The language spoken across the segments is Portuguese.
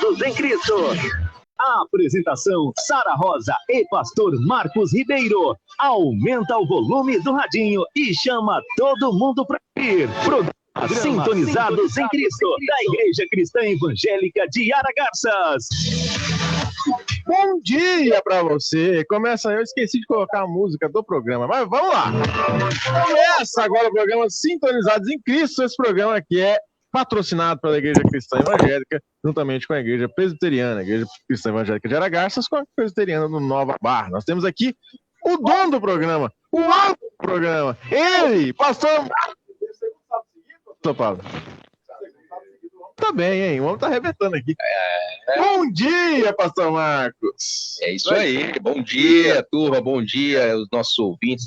Sintonizados em Cristo. Apresentação: Sara Rosa e Pastor Marcos Ribeiro. Aumenta o volume do radinho e chama todo mundo para ir. Programa Sintonizados em Cristo, da Igreja Cristã Evangélica de Aragarças. Bom dia para você. Eu esqueci de colocar a música do programa, mas vamos lá. Começa agora o programa Sintonizados em Cristo. Esse programa aqui é patrocinado pela Igreja Cristã Evangélica, juntamente com a Igreja Presbiteriana, a Igreja Cristã Evangélica de Aragarças, com a Presbiteriana do Nova Barra. Nós temos aqui o dono do programa, o alvo do programa, ele, pastor Paulo. Tá bem, hein? O homem tá arrebentando aqui. Bom dia, pastor Marcos. É isso aí. Bom dia, turma. Bom dia aos nossos ouvintes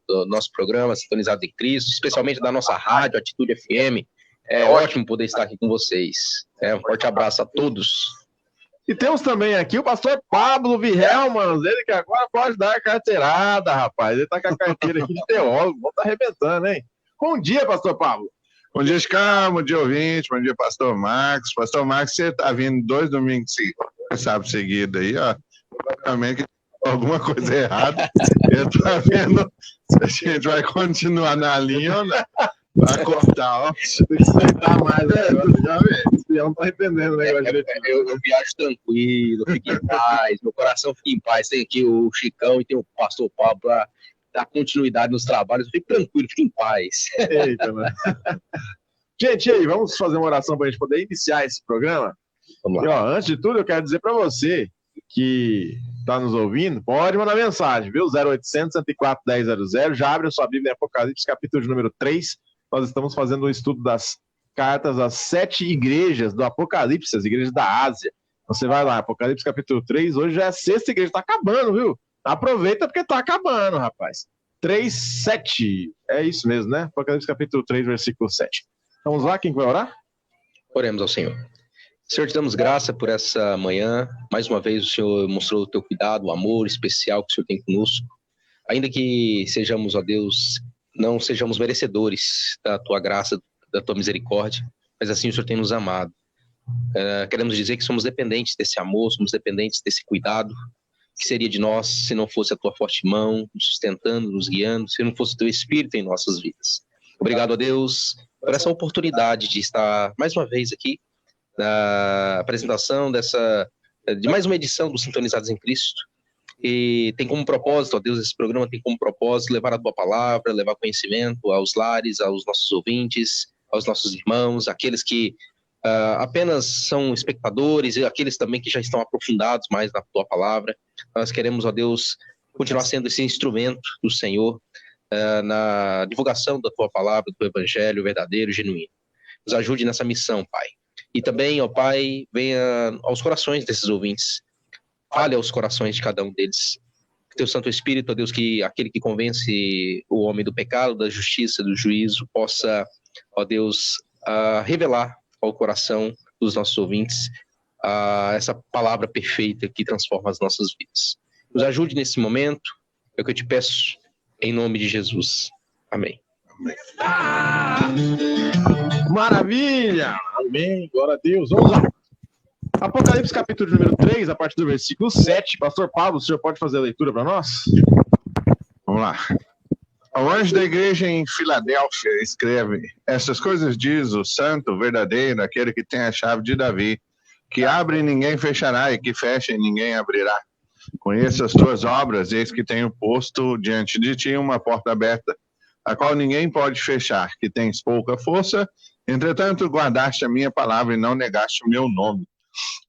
do nosso programa Sintonizado em Cristo, especialmente da nossa rádio, Atitude FM. É ótimo poder estar aqui com vocês. Um forte abraço a todos. E temos também aqui o pastor Pablo Virhelmans, ele que agora pode dar a carteirada, rapaz. Ele tá com a carteira aqui de teólogo, vamos tá arrebentando, hein? Bom dia, pastor Pablo. Bom dia, Chicago, bom dia, ouvinte, bom dia, pastor Marcos. Pastor Marcos, você tá vindo 2 domingos seguidos aí, ó. Provavelmente alguma coisa errada. Eu tô vendo se a gente vai continuar na linha ou não. Vai cortar, ó. Tem que sentar mais agora, já vê. Eu não tô entendendo o negócio direito. Eu viajo tranquilo, fico em paz, meu coração fica em paz. Tem aqui o Chicão e tem o pastor Pablo para dar continuidade nos trabalhos. Eu fico tranquilo, fico em paz. Eita, mano. Gente, e aí, vamos fazer uma oração para a gente poder iniciar esse programa? Vamos lá. E, ó, antes de tudo, eu quero dizer para você que está nos ouvindo, pode mandar mensagem, viu? 0800 104 1000. Já abre a sua Bíblia em Apocalipse, capítulo de número 3. Nós estamos fazendo um estudo das cartas às 7 igrejas do Apocalipse, as igrejas da Ásia. Você vai lá, Apocalipse capítulo 3, hoje já é a 6ª igreja, está acabando, viu? Aproveita porque está acabando, rapaz. 3, 7, é isso mesmo, né? Apocalipse capítulo 3, versículo 7. Vamos lá, quem vai orar? Oremos ao Senhor. Senhor, te damos graça por essa manhã. Mais uma vez o Senhor mostrou o teu cuidado, o amor especial que o Senhor tem conosco. Ainda que sejamos, ó Deus, não sejamos merecedores da tua graça, da tua misericórdia, mas assim o Senhor tem nos amado. Queremos dizer que somos dependentes desse amor, somos dependentes desse cuidado. Que seria de nós se não fosse a tua forte mão, nos sustentando, nos guiando, se não fosse o teu Espírito em nossas vidas. Obrigado a Deus por essa oportunidade de estar mais uma vez aqui na apresentação de mais uma edição do Sintonizados em Cristo. E tem como propósito, ó Deus, esse programa tem como propósito levar a tua palavra, levar conhecimento aos lares, aos nossos ouvintes, aos nossos irmãos, aqueles que apenas são espectadores e aqueles também que já estão aprofundados mais na tua palavra. Nós queremos, ó Deus, continuar sendo esse instrumento do Senhor na divulgação da tua palavra, do teu evangelho verdadeiro e genuíno. Nos ajude nessa missão, Pai. E também, ó Pai, venha aos corações desses ouvintes. Fale aos corações de cada um deles. Que teu Santo Espírito, ó Deus, que aquele que convence o homem do pecado, da justiça, do juízo, possa, ó Deus, revelar ao coração dos nossos ouvintes essa palavra perfeita que transforma as nossas vidas. Nos ajude nesse momento, é o que eu te peço, em nome de Jesus. Amém. Maravilha! Amém, glória a Deus. Vamos lá. Apocalipse capítulo número 3, a partir do versículo 7. Pastor Pablo, o senhor pode fazer a leitura para nós? Vamos lá. Ao anjo da igreja em Filadélfia escreve: essas coisas diz o santo, verdadeiro, aquele que tem a chave de Davi, que abre e ninguém fechará, e que fecha e ninguém abrirá. Conheço as tuas obras, eis que tenho posto diante de ti uma porta aberta, a qual ninguém pode fechar, que tens pouca força, entretanto guardaste a minha palavra e não negaste o meu nome.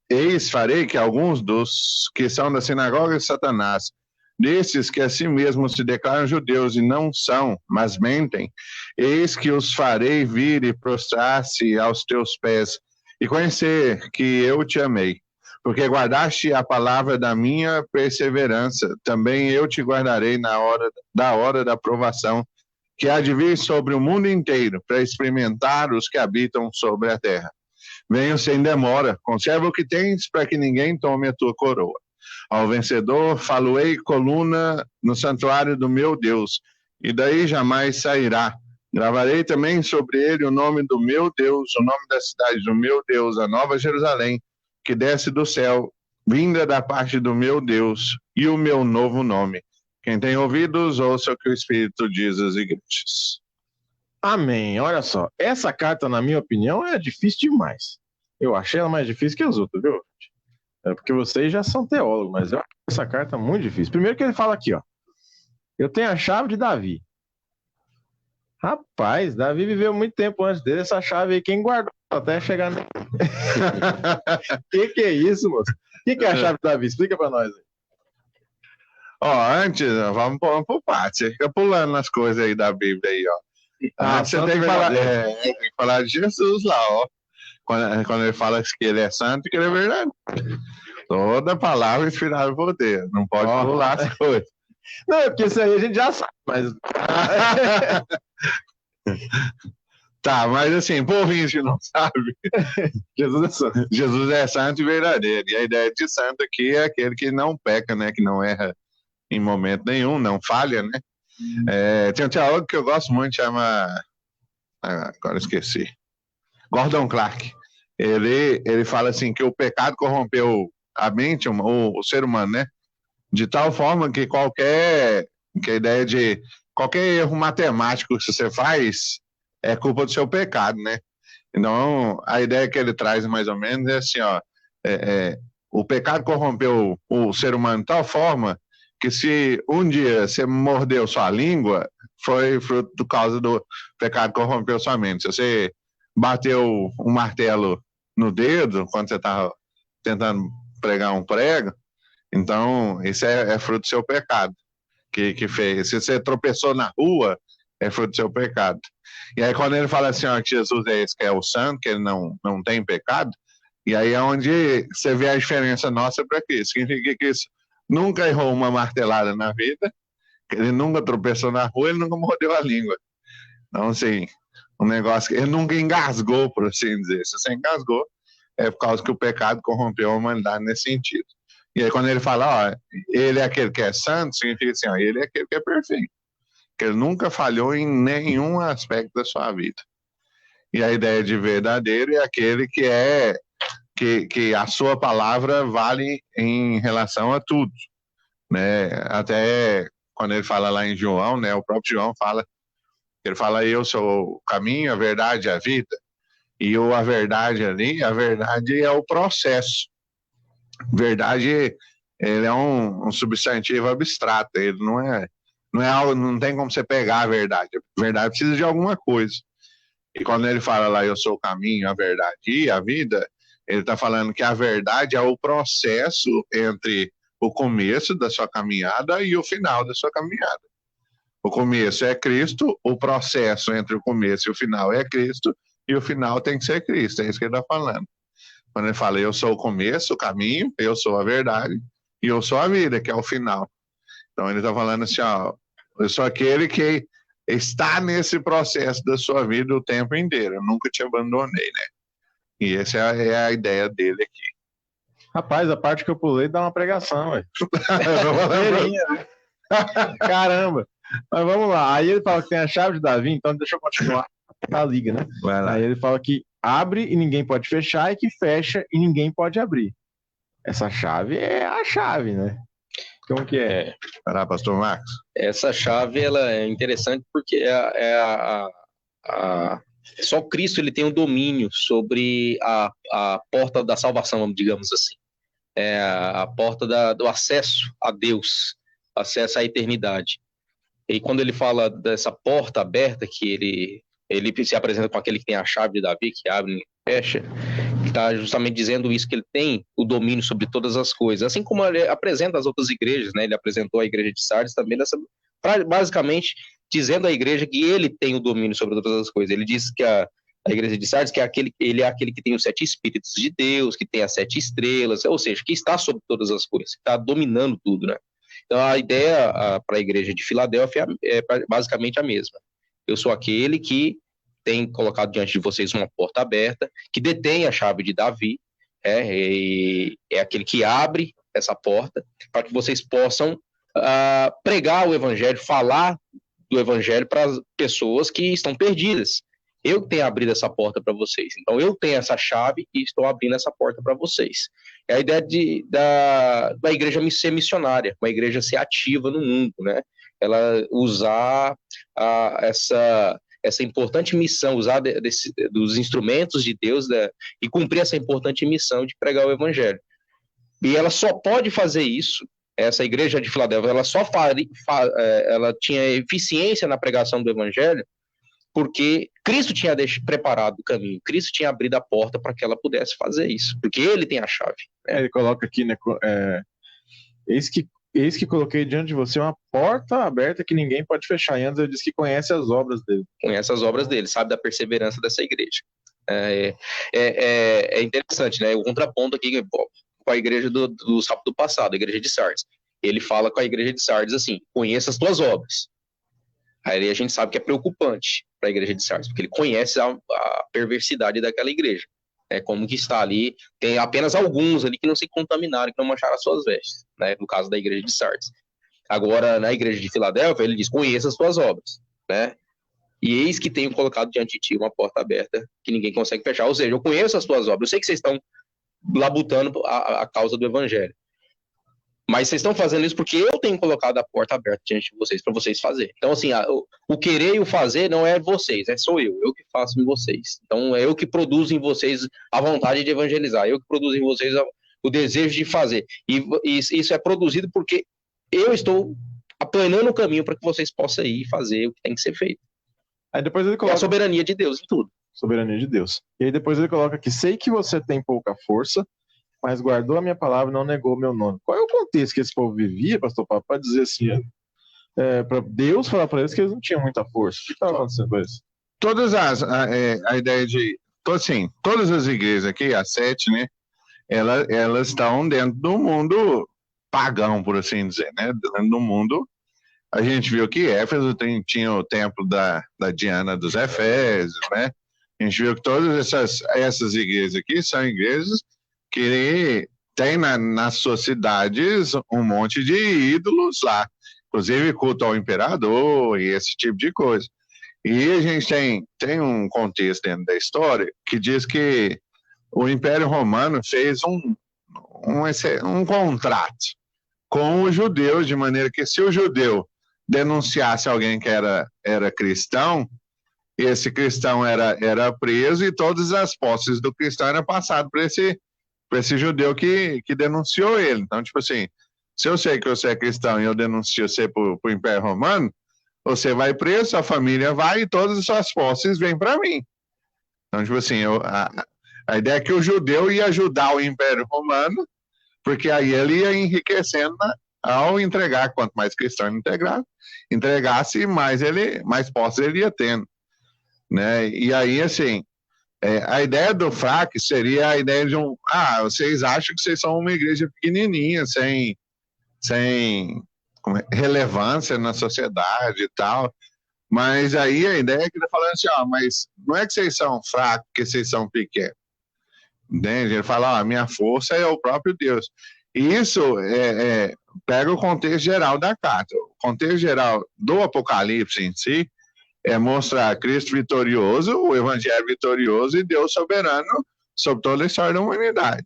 Eis farei que alguns dos que são da sinagoga de Satanás, desses que a si mesmos se declaram judeus e não são, mas mentem, eis que os farei vir e prostrar-se aos teus pés, e conhecer que eu te amei. Porque guardaste a palavra da minha perseverança, também eu te guardarei na hora da provação, que há de vir sobre o mundo inteiro, para experimentar os que habitam sobre a terra. Venho sem demora, conserva o que tens, para que ninguém tome a tua coroa. Ao vencedor, falo-ei coluna no santuário do meu Deus, e daí jamais sairá. Gravarei também sobre ele o nome do meu Deus, o nome da cidade do meu Deus, a Nova Jerusalém, que desce do céu, vinda da parte do meu Deus, e o meu novo nome. Quem tem ouvidos, ouça o que o Espírito diz às igrejas. Amém. Olha só, essa carta, na minha opinião, é difícil demais. Eu achei ela mais difícil que as outras, viu? É porque vocês já são teólogos, mas eu acho essa carta muito difícil. Primeiro que ele fala aqui, ó. Eu tenho a chave de Davi. Rapaz, Davi viveu muito tempo antes dele. Essa chave aí, quem guardou até chegar nele? Que é isso, moço? O que é a chave de Davi? Explica pra nós aí. Antes, vamos por parte. Você fica pulando nas coisas aí da Bíblia aí, ó. Você tem que falar de Jesus lá, ó. Quando ele fala que ele é santo e que ele é verdadeiro. Toda palavra inspirada por Deus. Não pode pular as coisas. Não, é porque isso aí a gente já sabe, mas... Tá, mas assim, povinho que não sabe. Jesus é santo. Jesus é santo e verdadeiro. E a ideia de santo aqui é aquele que não peca, né? Que não erra em momento nenhum, não falha, né? Tem um teólogo que eu gosto muito, chama... Agora esqueci. Gordon Clark. Ele fala assim que o pecado corrompeu a mente, o ser humano, né? De tal forma que a ideia de qualquer erro matemático que você faz é culpa do seu pecado, né? Então, a ideia que ele traz mais ou menos é assim, ó, o pecado corrompeu o ser humano de tal forma que se um dia você mordeu sua língua, foi fruto do causa do pecado que corrompeu sua mente. Se você bateu um martelo no dedo quando você estava tentando pregar um prego, então isso é fruto do seu pecado que fez. Se você tropeçou na rua, é fruto do seu pecado. E aí quando ele fala assim, ó, que Jesus é esse que é o santo, que ele não tem pecado, e aí é onde você vê a diferença nossa para Cristo. Significa que isso nunca errou uma martelada na vida, ele nunca tropeçou na rua, ele nunca mordeu a língua. Então, assim, um negócio que ele nunca engasgou, por assim dizer. Se você engasgou, é por causa que o pecado corrompeu a humanidade nesse sentido. E aí quando ele fala, ó, ele é aquele que é santo, significa assim, ó, ele é aquele que é perfeito. Que ele nunca falhou em nenhum aspecto da sua vida. E a ideia de verdadeiro é aquele que a sua palavra vale em relação a tudo, né? Até quando ele fala lá em João, né? O próprio João fala, ele fala, eu sou o caminho, a verdade e a vida. E a verdade ali, a verdade é o processo. Verdade, ele é um substantivo abstrato, ele não é algo, não tem como você pegar a verdade. A verdade precisa de alguma coisa. E quando ele fala lá, eu sou o caminho, a verdade e a vida, ele está falando que a verdade é o processo entre o começo da sua caminhada e o final da sua caminhada. O começo é Cristo, o processo entre o começo e o final é Cristo, e o final tem que ser Cristo, é isso que ele está falando. Quando ele fala, eu sou o começo, o caminho, eu sou a verdade, e eu sou a vida, que é o final. Então ele está falando assim, ó, eu sou aquele que está nesse processo da sua vida o tempo inteiro, eu nunca te abandonei, né? E essa é a ideia dele aqui. Rapaz, a parte que eu pulei dá uma pregação, velho. Caramba! Mas vamos lá. Aí ele fala que tem a chave de Davi, então deixa eu continuar a liga, né? Aí ele fala que abre e ninguém pode fechar, e que fecha e ninguém pode abrir. Essa chave é a chave, né? Como que é? Pará, pastor Marcos. Essa chave ela é interessante porque só Cristo ele tem o domínio sobre a porta da salvação, digamos assim. É a porta do acesso a Deus, acesso à eternidade. E quando ele fala dessa porta aberta, que ele se apresenta com aquele que tem a chave de Davi, que abre e fecha, ele está justamente dizendo isso, que ele tem o domínio sobre todas as coisas. Assim como ele apresenta as outras igrejas, né? Ele apresentou a igreja de Sardes também, basicamente dizendo à igreja que ele tem o domínio sobre todas as coisas. Ele diz que a igreja de Sardes, que ele é aquele que tem os 7 espíritos de Deus, que tem as 7 estrelas, ou seja, que está sobre todas as coisas, que está dominando tudo, né? Então a ideia para a igreja de Filadélfia é basicamente a mesma. Eu sou aquele que tem colocado diante de vocês uma porta aberta, que detém a chave de Davi, é aquele que abre essa porta para que vocês possam pregar o evangelho, falar do evangelho para as pessoas que estão perdidas. Eu tenho abrido essa porta para vocês. Então, eu tenho essa chave e estou abrindo essa porta para vocês. É a ideia da igreja ser missionária, uma igreja ser ativa no mundo, né? Ela usar essa importante missão, usar dos instrumentos de Deus e cumprir essa importante missão de pregar o evangelho. E ela só pode fazer isso, essa igreja de Filadélfia, ela tinha eficiência na pregação do evangelho, porque Cristo tinha preparado o caminho, Cristo tinha abrido a porta para que ela pudesse fazer isso, porque ele tem a chave. Ele coloca aqui, né, eis que coloquei diante de você uma porta aberta que ninguém pode fechar. E antes ele diz que conhece as obras dele. Conhece as obras dele, sabe da perseverança dessa igreja. É interessante, né? O contraponto aqui com a igreja do sábado do passado, a igreja de Sardes. Ele fala com a igreja de Sardes assim, conheça as tuas obras. Aí a gente sabe que é preocupante para a igreja de Sardes, porque ele conhece a perversidade daquela igreja. Como que está ali, tem apenas alguns ali que não se contaminaram, que não mancharam as suas vestes, né? No caso da igreja de Sardes. Agora, na igreja de Filadélfia, ele diz, conheça as tuas obras, né? E eis que tenho colocado diante de ti uma porta aberta que ninguém consegue fechar. Ou seja, eu conheço as tuas obras, eu sei que vocês estão labutando a causa do evangelho. Mas vocês estão fazendo isso porque eu tenho colocado a porta aberta diante de vocês, para vocês fazerem. Então, assim, o querer e o fazer não é vocês, sou eu que faço em vocês. Então, é eu que produzo em vocês a vontade de evangelizar, eu que produzo em vocês o desejo de fazer. E isso é produzido porque eu estou aplanando o caminho para que vocês possam ir e fazer o que tem que ser feito. Aí depois ele coloca... É a soberania de Deus em tudo. Soberania de Deus. E aí depois ele coloca aqui, sei que você tem pouca força, mas guardou a minha palavra e não negou o meu nome. Qual é o contexto que esse povo vivia, pastor Paulo, para dizer assim, para Deus falar para eles que eles não tinham muita força? O que estava acontecendo com isso? A ideia de, assim, todas as igrejas aqui, as 7, né, elas estão dentro do mundo pagão, por assim dizer, né, dentro do mundo. A gente viu que Éfeso tinha o templo da Diana dos Efésios, né, a gente viu que todas essas igrejas aqui são igrejas que tem nas suas cidades um monte de ídolos lá, inclusive culto ao imperador e esse tipo de coisa. E a gente tem um contexto dentro da história que diz que o Império Romano fez um contrato com os judeus, de maneira que se o judeu denunciasse alguém que era cristão, esse cristão era preso e todas as posses do cristão eram passadas para esse judeu que denunciou ele. Então, tipo assim, se eu sei que você é cristão e eu denuncio você para o Império Romano, você vai preso, sua família vai e todas as suas posses vêm para mim. Então, tipo assim, a ideia é que o judeu ia ajudar o Império Romano, porque aí ele ia enriquecendo ao entregar, quanto mais cristão ele entregasse, mais posses ele ia tendo. Né? E aí, assim, a ideia do fraco seria a ideia de vocês acham que vocês são uma igreja pequenininha, sem relevância na sociedade e tal, mas aí a ideia é que ele tá falando assim, mas não é que vocês são fracos, porque vocês são pequenos. Entende? Ele fala, a minha força é o próprio Deus. E isso pega o contexto geral da carta. O contexto geral do Apocalipse em si é mostrar Cristo vitorioso, o Evangelho vitorioso e Deus soberano sobre toda a história da humanidade.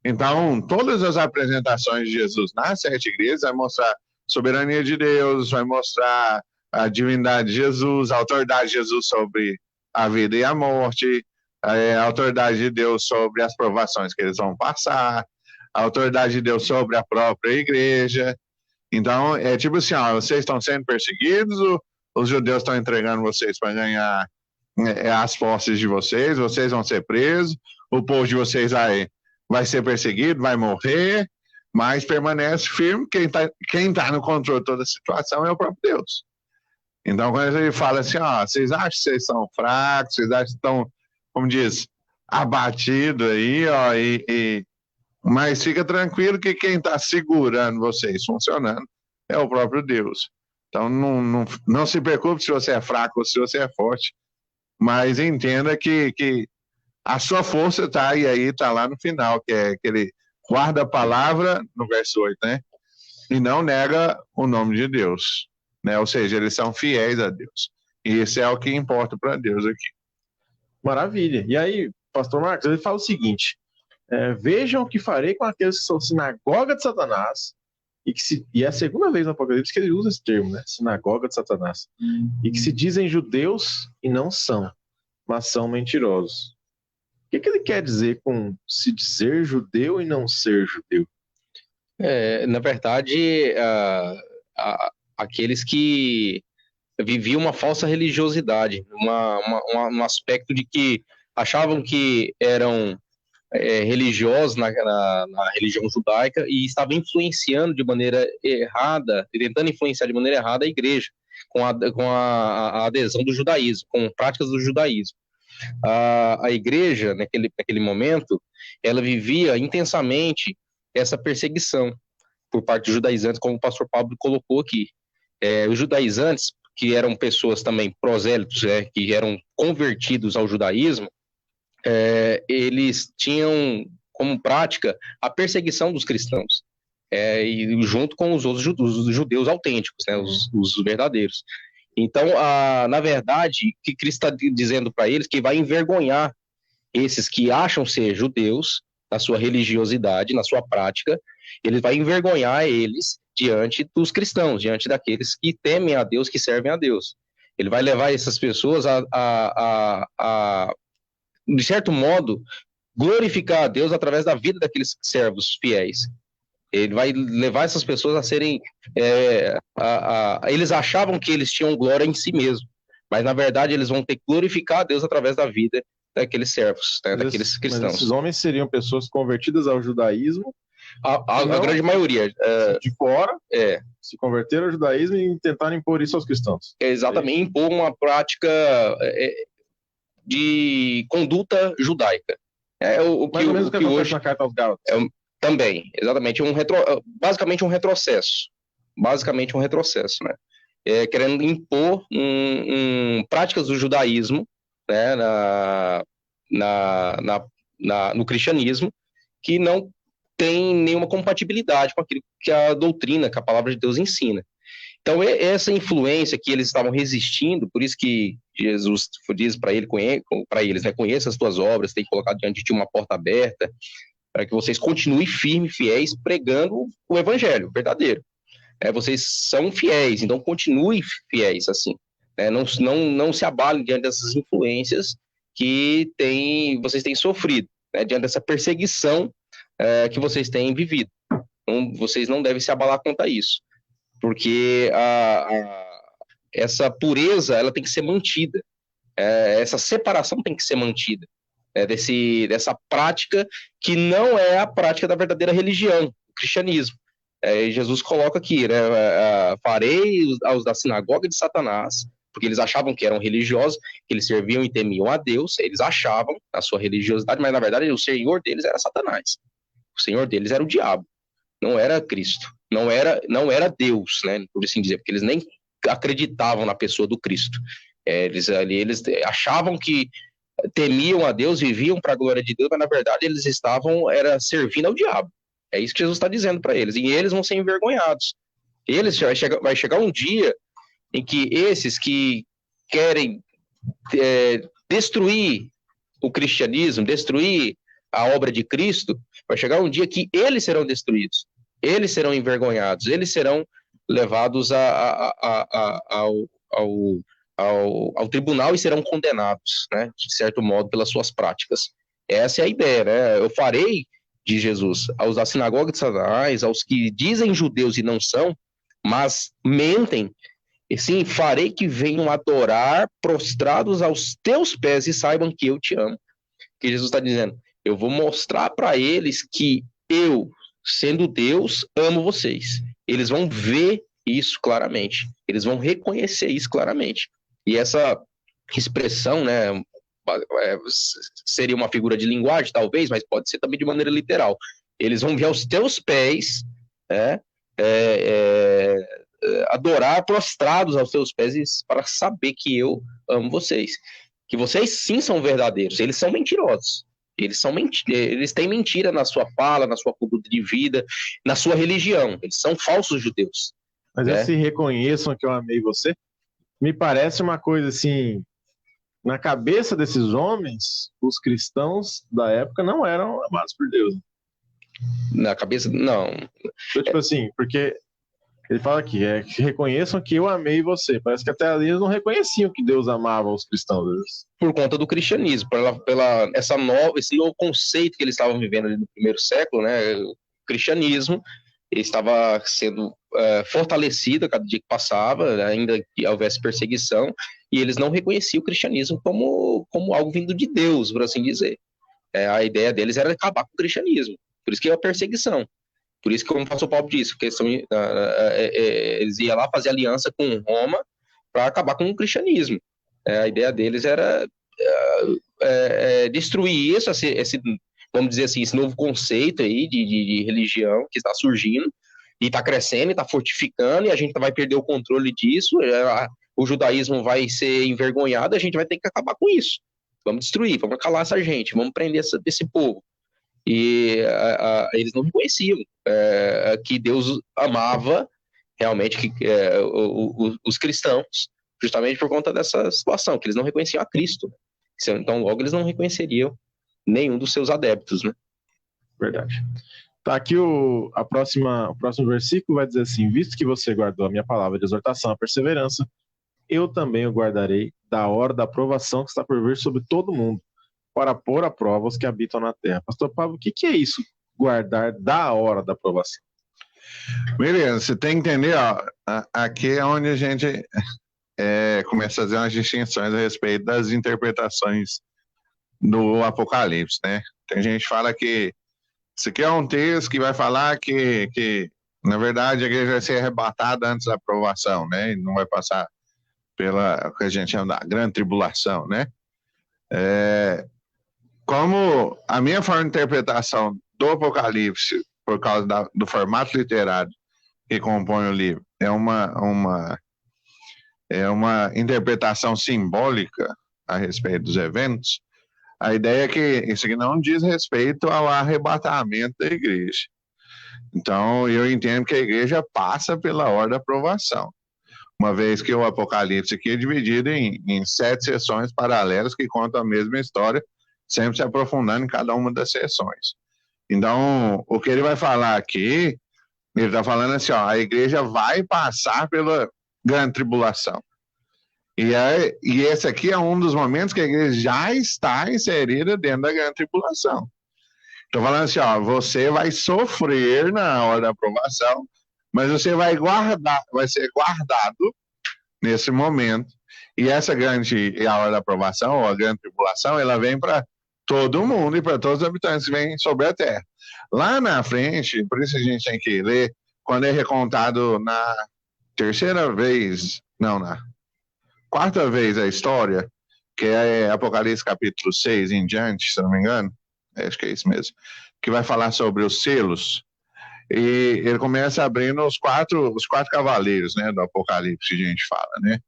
Então, todas as apresentações de Jesus nas 7 igrejas vai mostrar a soberania de Deus, vai mostrar a divindade de Jesus, a autoridade de Jesus sobre a vida e a morte, a autoridade de Deus sobre as provações que eles vão passar, a autoridade de Deus sobre a própria igreja. Então, é tipo assim, vocês estão sendo perseguidos, os judeus estão entregando vocês para ganhar as posses de vocês vão ser presos, o povo de vocês vai ser perseguido, vai morrer, mas permanece firme, quem tá no controle de toda a situação é o próprio Deus. Então, quando ele fala assim, vocês acham que vocês são fracos, vocês acham que estão, como diz, abatidos aí, mas fica tranquilo que quem está segurando vocês funcionando é o próprio Deus. Então, não se preocupe se você é fraco ou se você é forte, mas entenda que a sua força está aí está lá no final, que é que ele guarda a palavra, no verso 8, né? E não nega o nome de Deus, né? Ou seja, eles são fiéis a Deus. E isso é o que importa para Deus aqui. Maravilha. E aí, pastor Marcos, ele fala o seguinte, vejam o que farei com aqueles que são sinagoga de Satanás, e é a segunda vez no Apocalipse que ele usa esse termo, né? Sinagoga de Satanás. E que se dizem judeus e não são, mas são mentirosos. O que ele quer dizer com se dizer judeu e não ser judeu? Na verdade, aqueles que viviam uma falsa religiosidade, um aspecto de que achavam que eram religiosos na religião judaica e estavam influenciando de maneira errada, tentando influenciar de maneira errada a igreja, com a adesão do judaísmo, com práticas do judaísmo. A igreja, naquele momento, ela vivia intensamente essa perseguição por parte dos judaizantes, como o pastor Pablo colocou aqui. Os judaizantes, que eram pessoas também prosélitos, que eram convertidos ao judaísmo, eles tinham como prática a perseguição dos cristãos, e junto com os outros judeus autênticos, né, os verdadeiros. Então, na verdade, o que Cristo está dizendo para eles que vai envergonhar esses que acham ser judeus, na sua religiosidade, na sua prática, ele vai envergonhar eles diante dos cristãos, diante daqueles que temem a Deus, que servem a Deus. Ele vai levar essas pessoas de certo modo, glorificar a Deus através da vida daqueles servos fiéis. Ele vai levar essas pessoas a serem... eles achavam que eles tinham glória em si mesmos, mas na verdade eles vão ter que glorificar a Deus através da vida daqueles servos, daqueles cristãos. Mas esses homens seriam pessoas convertidas ao judaísmo? A grande maioria. De fora, se converteram ao judaísmo e tentaram impor isso aos cristãos. Exatamente, impor uma prática de conduta judaica. Mais ou menos o que acontece na carta aos Gálatas. Também, exatamente, basicamente um retrocesso. Basicamente um retrocesso, né? Querendo impor práticas do judaísmo, né, no cristianismo, que não tem nenhuma compatibilidade com aquilo que a doutrina, que a palavra de Deus ensina. Então, essa influência que eles estavam resistindo, por isso que Jesus diz para eles, né, conheça as tuas obras, tem que colocar diante de ti uma porta aberta, para que vocês continuem firmes, fiéis, pregando o evangelho verdadeiro. Vocês são fiéis, então continuem fiéis assim. Não se abalem diante dessas influências que vocês têm sofrido, diante dessa perseguição que vocês têm vivido. Então, vocês não devem se abalar contra isso, porque essa pureza ela tem que ser mantida, essa separação tem que ser mantida, dessa prática que não é a prática da verdadeira religião, o cristianismo. Jesus coloca aqui, né, farei aos da sinagoga de Satanás, porque eles achavam que eram religiosos, que eles serviam e temiam a Deus, eles achavam a sua religiosidade, mas na verdade o senhor deles era Satanás, o senhor deles era o diabo, não era Cristo, não era Deus, né, por assim dizer, porque eles nem acreditavam na pessoa do Cristo. Eles achavam que temiam a Deus, viviam para a glória de Deus, mas na verdade eles estavam servindo ao diabo. É isso que Jesus está dizendo para eles, e eles vão ser envergonhados. Vai chegar um dia em que esses que querem destruir o cristianismo, destruir a obra de Cristo, vai chegar um dia que eles serão destruídos, eles serão envergonhados, eles serão levados ao tribunal e serão condenados, né, de certo modo, pelas suas práticas. Essa é a ideia, né? Eu farei de Jesus aos da sinagoga de Satanás, aos que dizem judeus e não são, mas mentem, e sim, farei que venham adorar prostrados aos teus pés e saibam que eu te amo. Que Jesus está dizendo, eu vou mostrar para eles que eu, sendo Deus, amo vocês. Eles vão ver isso claramente, eles vão reconhecer isso claramente. E essa expressão, né, seria uma figura de linguagem, talvez, mas pode ser também de maneira literal. Eles vão ver aos teus pés, adorar prostrados aos teus pés para saber que eu amo vocês. Que vocês sim são verdadeiros, eles são mentirosos. Eles têm mentira na sua fala, na sua conduta de vida, na sua religião. Eles são falsos judeus. Mas eles se reconheçam que eu amei você? Me parece uma coisa assim, na cabeça desses homens, os cristãos da época não eram amados por Deus. Na cabeça, não. Então, tipo assim, porque ele fala aqui, que reconheçam que eu amei você. Parece que até ali eles não reconheciam que Deus amava os cristãos. Por conta do cristianismo, esse novo conceito que eles estavam vivendo ali no primeiro século, né? O cristianismo estava sendo fortalecido a cada dia que passava, ainda que houvesse perseguição, e eles não reconheciam o cristianismo como algo vindo de Deus, por assim dizer. A ideia deles era acabar com o cristianismo, por isso que é a perseguição. Por isso que, como o pastor Paulo disse, eles iam lá fazer aliança com Roma para acabar com o cristianismo. A ideia deles era destruir isso, vamos dizer assim, esse novo conceito aí de religião que está surgindo e está crescendo, e está fortificando, e a gente vai perder o controle disso, o judaísmo vai ser envergonhado, a gente vai ter que acabar com isso. Vamos destruir, vamos calar essa gente, vamos prender esse povo. E eles não reconheciam que Deus amava realmente os cristãos, justamente por conta dessa situação, que eles não reconheciam a Cristo. Então, logo, eles não reconheceriam nenhum dos seus adeptos, né? Verdade. Tá aqui o próximo versículo vai dizer assim: visto que você guardou a minha palavra de exortação à perseverança, eu também o guardarei da hora da provação que está por vir sobre todo mundo, para pôr à prova os que habitam na terra. Pastor Pablo, o que é isso? Guardar da hora da provação. Beleza, você tem que entender, ó, aqui é onde a gente começa a fazer umas distinções a respeito das interpretações do Apocalipse, né? Tem gente que fala que isso aqui é um texto que vai falar que na verdade, a igreja vai ser arrebatada antes da aprovação, né? E não vai passar pela, o que a gente chama da grande tribulação, né? Como a minha forma de interpretação do Apocalipse, por causa do formato literário que compõe o livro, é uma interpretação simbólica a respeito dos eventos, a ideia é que isso aqui não diz respeito ao arrebatamento da igreja. Então, eu entendo que a igreja passa pela hora da aprovação, uma vez que o Apocalipse aqui é dividido em 7 sessões paralelas que contam a mesma história, sempre se aprofundando em cada uma das sessões. Então, o que ele vai falar aqui, ele está falando assim, ó, a igreja vai passar pela grande tribulação. E esse aqui é um dos momentos que a igreja já está inserida dentro da grande tribulação. Estou falando assim, ó, você vai sofrer na hora da aprovação, mas você vai ser guardado nesse momento. E essa a hora da aprovação, ou a grande tribulação, ela vem para todo mundo e para todos os habitantes que vêm sobre a terra. Lá na frente, por isso a gente tem que ler, quando é recontado na quarta vez a história, que é Apocalipse capítulo 6 em diante, se não me engano, acho que é isso mesmo, que vai falar sobre os selos, e ele começa abrindo os quatro cavaleiros, né, do Apocalipse, a gente fala, né,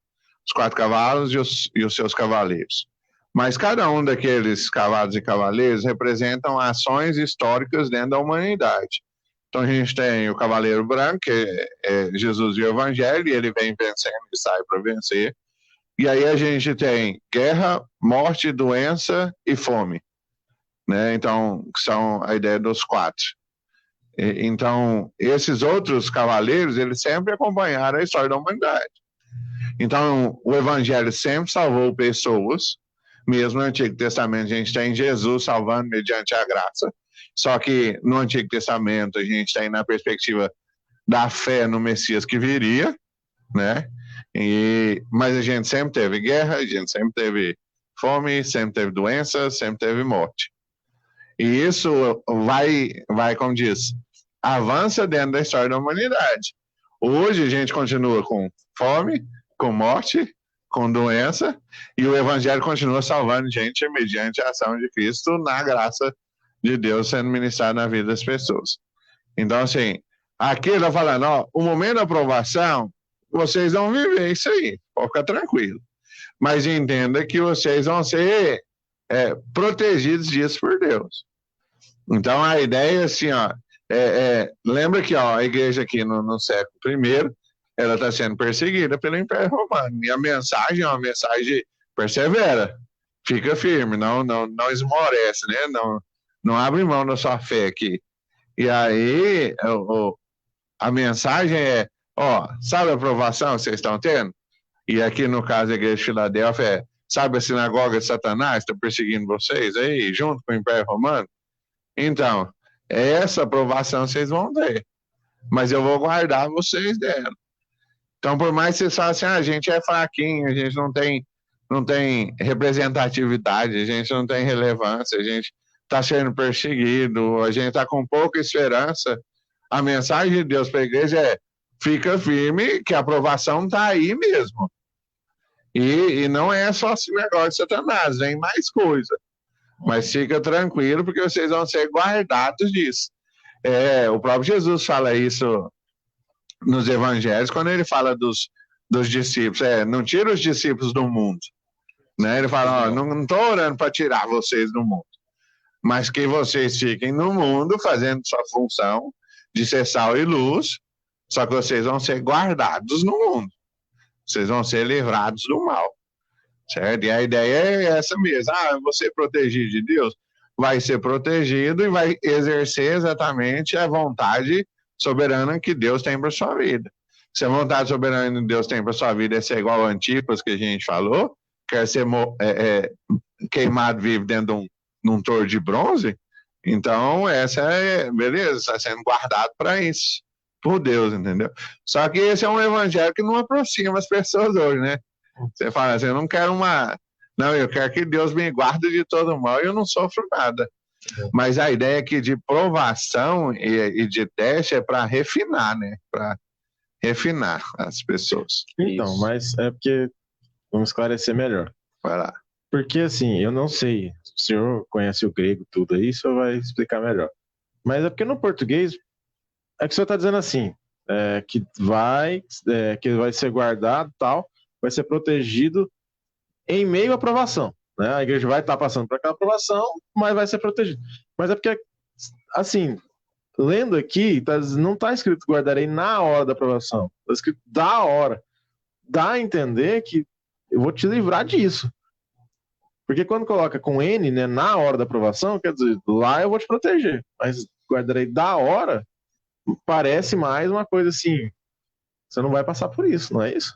os 4 cavalos e os seus cavaleiros. Mas cada um daqueles cavalos e cavaleiros representam ações históricas dentro da humanidade. Então a gente tem o cavaleiro branco, que é Jesus e o Evangelho, e ele vem vencendo e sai para vencer. E aí a gente tem guerra, morte, doença e fome, né? Então, são a ideia dos 4. Então, esses outros cavaleiros, eles sempre acompanharam a história da humanidade. Então, o Evangelho sempre salvou pessoas, mesmo no Antigo Testamento a gente tem Jesus salvando mediante a graça, só que no Antigo Testamento a gente tem na perspectiva da fé no Messias que viria, né? Mas a gente sempre teve guerra, a gente sempre teve fome, sempre teve doença, sempre teve morte. E isso vai, como diz, avança dentro da história da humanidade. Hoje a gente continua com fome, com morte, com doença, e o Evangelho continua salvando gente mediante a ação de Cristo na graça de Deus sendo ministrado na vida das pessoas. Então, assim, aqui ele está falando, ó, o momento da aprovação, vocês vão viver isso aí, pode ficar tranquilo. Mas entenda que vocês vão ser protegidos disso por Deus. Então, a ideia é assim, ó, lembra que ó, a igreja aqui no século I, ela está sendo perseguida pelo Império Romano. E a mensagem é uma mensagem de persevera, fica firme, não esmorece, né? Não abre mão da sua fé aqui. E aí, a mensagem é, sabe a aprovação que vocês estão tendo? E aqui no caso da Igreja de Filadélfia, sabe a sinagoga de Satanás está perseguindo vocês aí, junto com o Império Romano? Então, essa aprovação vocês vão ter, mas eu vou guardar vocês dela. Então, por mais que vocês falem assim, a gente é fraquinho, a gente não tem representatividade, a gente não tem relevância, a gente está sendo perseguido, a gente está com pouca esperança, a mensagem de Deus para a igreja é: fica firme, que a aprovação está aí mesmo. E não é só esse negócio de Satanás, vem mais coisa. Mas fica tranquilo, porque vocês vão ser guardados disso. O próprio Jesus fala isso nos evangelhos, quando ele fala dos discípulos. Não tira os discípulos do mundo. Né? Ele fala, não estou orando para tirar vocês do mundo, mas que vocês fiquem no mundo fazendo sua função de ser sal e luz, só que vocês vão ser guardados no mundo. Vocês vão ser livrados do mal. Certo? E a ideia é essa mesmo. Você protegido de Deus, vai ser protegido e vai exercer exatamente a vontade soberana que Deus tem para sua vida. Se a vontade soberana que Deus tem para sua vida é ser igual ao Antipas que a gente falou, quer ser queimado vivo dentro de um touro de bronze, então beleza, está sendo guardado para isso, por Deus, entendeu? Só que esse é um evangelho que não aproxima as pessoas hoje, né? Você fala assim, eu não quero não, eu quero que Deus me guarde de todo mal e eu não sofro nada. Mas a ideia aqui de provação e de teste é para refinar, né? Para refinar as pessoas. Então, Isso. mas é porque, vamos esclarecer melhor. Vai lá. Porque assim, eu não sei, o senhor conhece o grego tudo aí, o senhor vai explicar melhor. Mas é porque no português, é que o senhor está dizendo assim, que vai ser guardado tal, vai ser protegido em meio à aprovação, né? A igreja vai estar passando por aquela aprovação, mas vai ser protegido. Mas é porque, assim, lendo aqui, não está escrito guardarei na hora da aprovação, está escrito da hora. Dá a entender que eu vou te livrar disso. Porque quando coloca com N, né, na hora da aprovação, quer dizer, lá eu vou te proteger. Mas guardarei da hora, parece mais uma coisa assim, você não vai passar por isso, não é isso?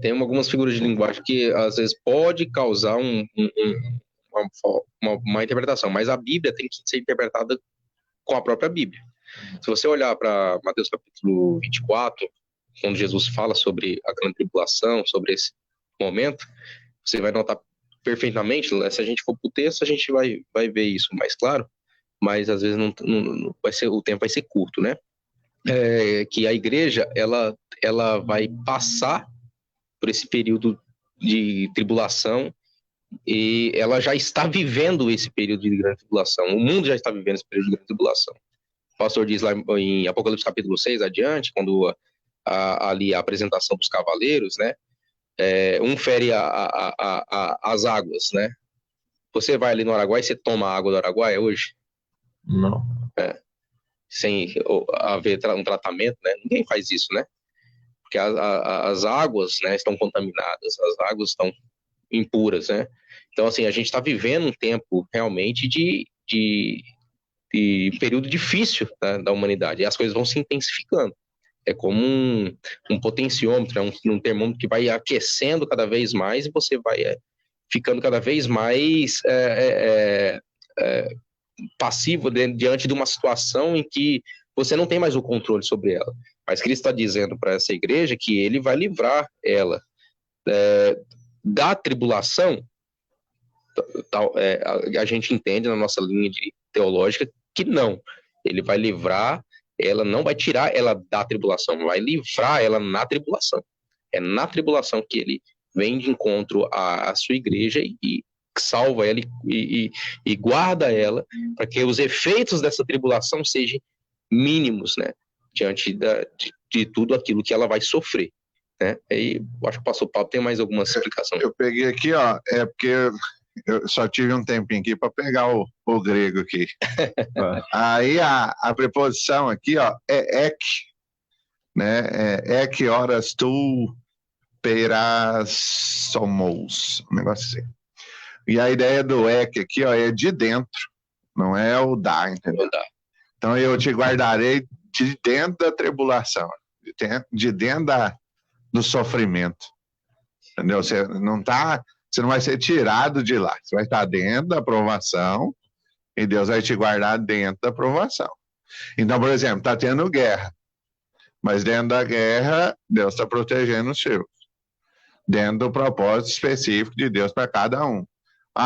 Tem algumas figuras de linguagem que às vezes pode causar uma interpretação, mas a Bíblia tem que ser interpretada com a própria Bíblia. Se você olhar para Mateus capítulo 24, quando Jesus fala sobre a grande tribulação, sobre esse momento, você vai notar perfeitamente, se a gente for para o texto, a gente vai ver isso mais claro, mas às vezes não vai ser, o tempo vai ser curto, né? Que a igreja, ela vai passar por esse período de tribulação e ela já está vivendo esse período de grande tribulação. O mundo já está vivendo esse período de grande tribulação. O pastor diz lá em Apocalipse capítulo 6 adiante, quando ali a apresentação dos cavaleiros, né? Um fere as águas, né? Você vai ali no Araguaia e você toma a água do Araguaia hoje? Não. Sem haver um tratamento, né? Ninguém faz isso, né? Porque as águas, né, estão contaminadas, as águas estão impuras, né? Então, assim, a gente está vivendo um tempo realmente de período difícil, né, da humanidade, e as coisas vão se intensificando. É como um potenciômetro, um termômetro que vai aquecendo cada vez mais e você vai ficando cada vez mais passivo diante de uma situação em que você não tem mais o controle sobre ela. Mas Cristo está dizendo para essa igreja que ele vai livrar ela da tribulação. A gente entende na nossa linha teológica que não. Ele vai livrar ela, não vai tirar ela da tribulação, vai livrar ela na tribulação. É na tribulação que ele vem de encontro à sua igreja e salva ela e guarda ela para que os efeitos dessa tribulação sejam mínimos, né, diante de tudo aquilo que ela vai sofrer, né? Aí acho que o pastor Paulo tem mais alguma explicação. Eu peguei aqui, porque eu só tive um tempinho aqui para pegar o grego aqui. Aí a preposição aqui, é ek, né? Ek, horas, tu, perasomos, um negócio assim. E a ideia do ek aqui, ó, é de dentro, não é o da, entendeu? Então eu te guardarei de dentro da tribulação, de dentro do sofrimento, entendeu? Você não vai ser tirado de lá, você vai estar dentro da provação e Deus vai te guardar dentro da provação. Então, por exemplo, está tendo guerra, mas dentro da guerra Deus está protegendo os seus, dentro do propósito específico de Deus para cada um.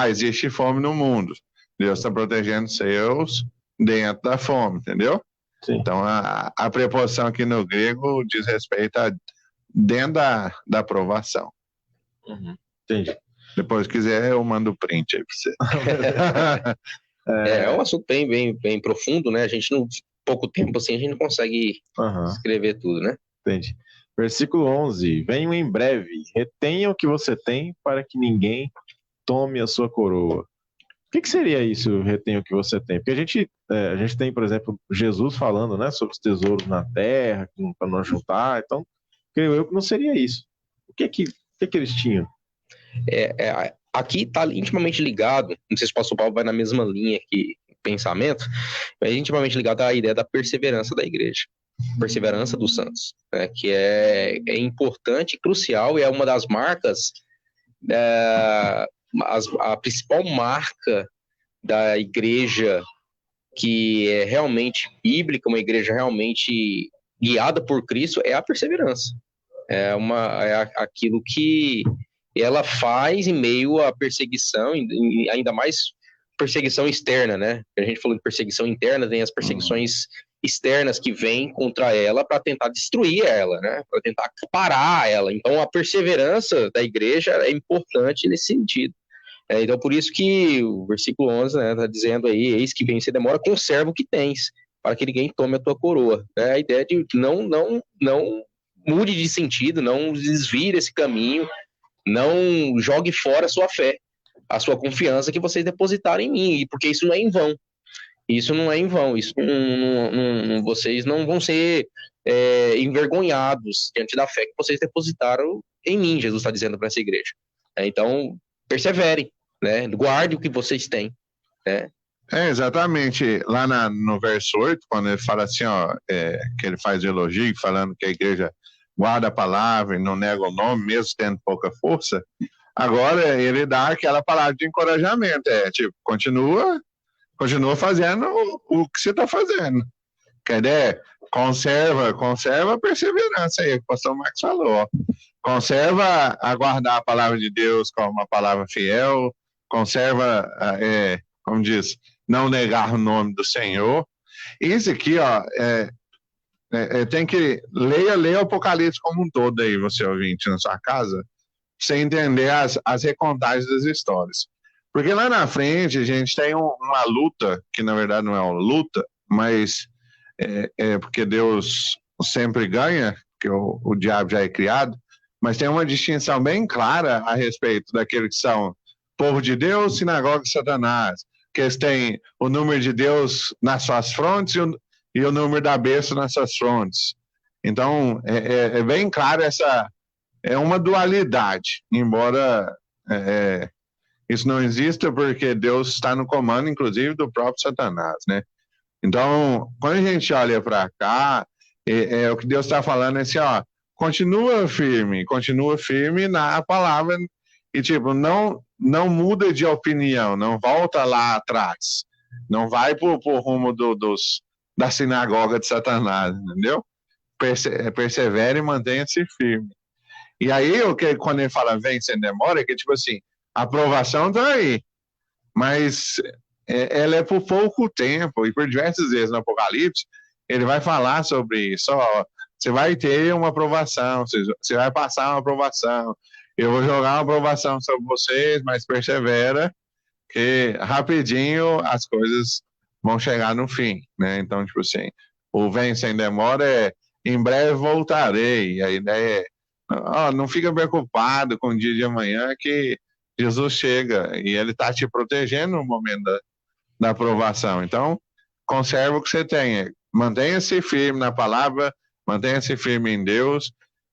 Existe fome no mundo, Deus está protegendo os seus dentro da fome, entendeu? Sim. Então, a preposição aqui no grego diz respeito a dentro da provação. Uhum. Entendi. Depois, se quiser, eu mando o print aí para você. É um assunto bem profundo, né? A gente, em pouco tempo assim, a gente não consegue escrever tudo, né? Entendi. Versículo 11. Venho em breve, retenha o que você tem para que ninguém tome a sua coroa. O que seria isso, retenha o que você tem? Porque a gente tem, por exemplo, Jesus falando, né, sobre os tesouros na terra, para não juntar. Então, creio eu que não seria isso. O que eles tinham? Aqui está intimamente ligado, não sei se o pastor Paulo vai na mesma linha que pensamento, mas intimamente ligado à ideia da perseverança da igreja, perseverança dos santos, né, que é importante, crucial, e é uma das marcas, a principal marca da igreja que é realmente bíblica, uma igreja realmente guiada por Cristo, é a perseverança. É aquilo que ela faz em meio à perseguição, ainda mais perseguição externa, né? A gente falou de perseguição interna, tem as perseguições externas que vêm contra ela para tentar destruir ela, né? Para tentar parar ela. Então, a perseverança da igreja é importante nesse sentido. Então, por isso que o versículo 11 está dizendo aí, eis que vem, você demora, conserva o que tens, para que ninguém tome a tua coroa. A ideia de não mude de sentido, não desvie desse caminho, não jogue fora a sua fé, a sua confiança que vocês depositaram em mim, porque isso não é em vão. Isso não é em vão, vocês não vão ser envergonhados diante da fé que vocês depositaram em mim, Jesus está dizendo para essa igreja. Então, perseverem, né? Guarde o que vocês têm. Né? Exatamente. Lá no verso 8, quando ele fala assim, que ele faz elogio, falando que a igreja guarda a palavra e não nega o nome, mesmo tendo pouca força, agora ele dá aquela palavra de encorajamento, continua fazendo o que você está fazendo. Quer dizer, conserva a perseverança aí, que o pastor Marcos falou. Conserva a guardar a palavra de Deus como uma palavra fiel, conserva, como diz, não negar o nome do Senhor. Isso aqui, tem que ler o Apocalipse como um todo aí, você ouvinte, na sua casa, pra você entender as recontagens das histórias. Porque lá na frente a gente tem uma luta, que na verdade não é uma luta, mas porque Deus sempre ganha, porque o diabo já é criado, mas tem uma distinção bem clara a respeito daqueles que são povo de Deus, sinagoga de Satanás, que eles têm o número de Deus nas suas frontes e o número da besta nas suas frontes. Então, é bem claro é uma dualidade, embora isso não exista, porque Deus está no comando, inclusive, do próprio Satanás, né? Então, quando a gente olha para cá, o que Deus está falando é assim, continua firme na palavra e, não muda de opinião, não volta lá atrás, não vai pro rumo da sinagoga de Satanás, entendeu? Persevere e mantenha-se firme. E aí, quando ele fala vem sem demora, é que, a aprovação está aí, mas ela é por pouco tempo, e por diversas vezes no Apocalipse, ele vai falar sobre isso, você vai ter uma aprovação, você vai passar uma aprovação, eu vou jogar uma aprovação sobre vocês, mas persevera, que rapidinho as coisas vão chegar no fim, né? Então, o vem sem demora em breve voltarei, e a ideia não fica preocupado com o dia de amanhã, que Jesus chega e ele está te protegendo no momento da aprovação. Então, conserva o que você tem. Mantenha-se firme na palavra, mantenha-se firme em Deus,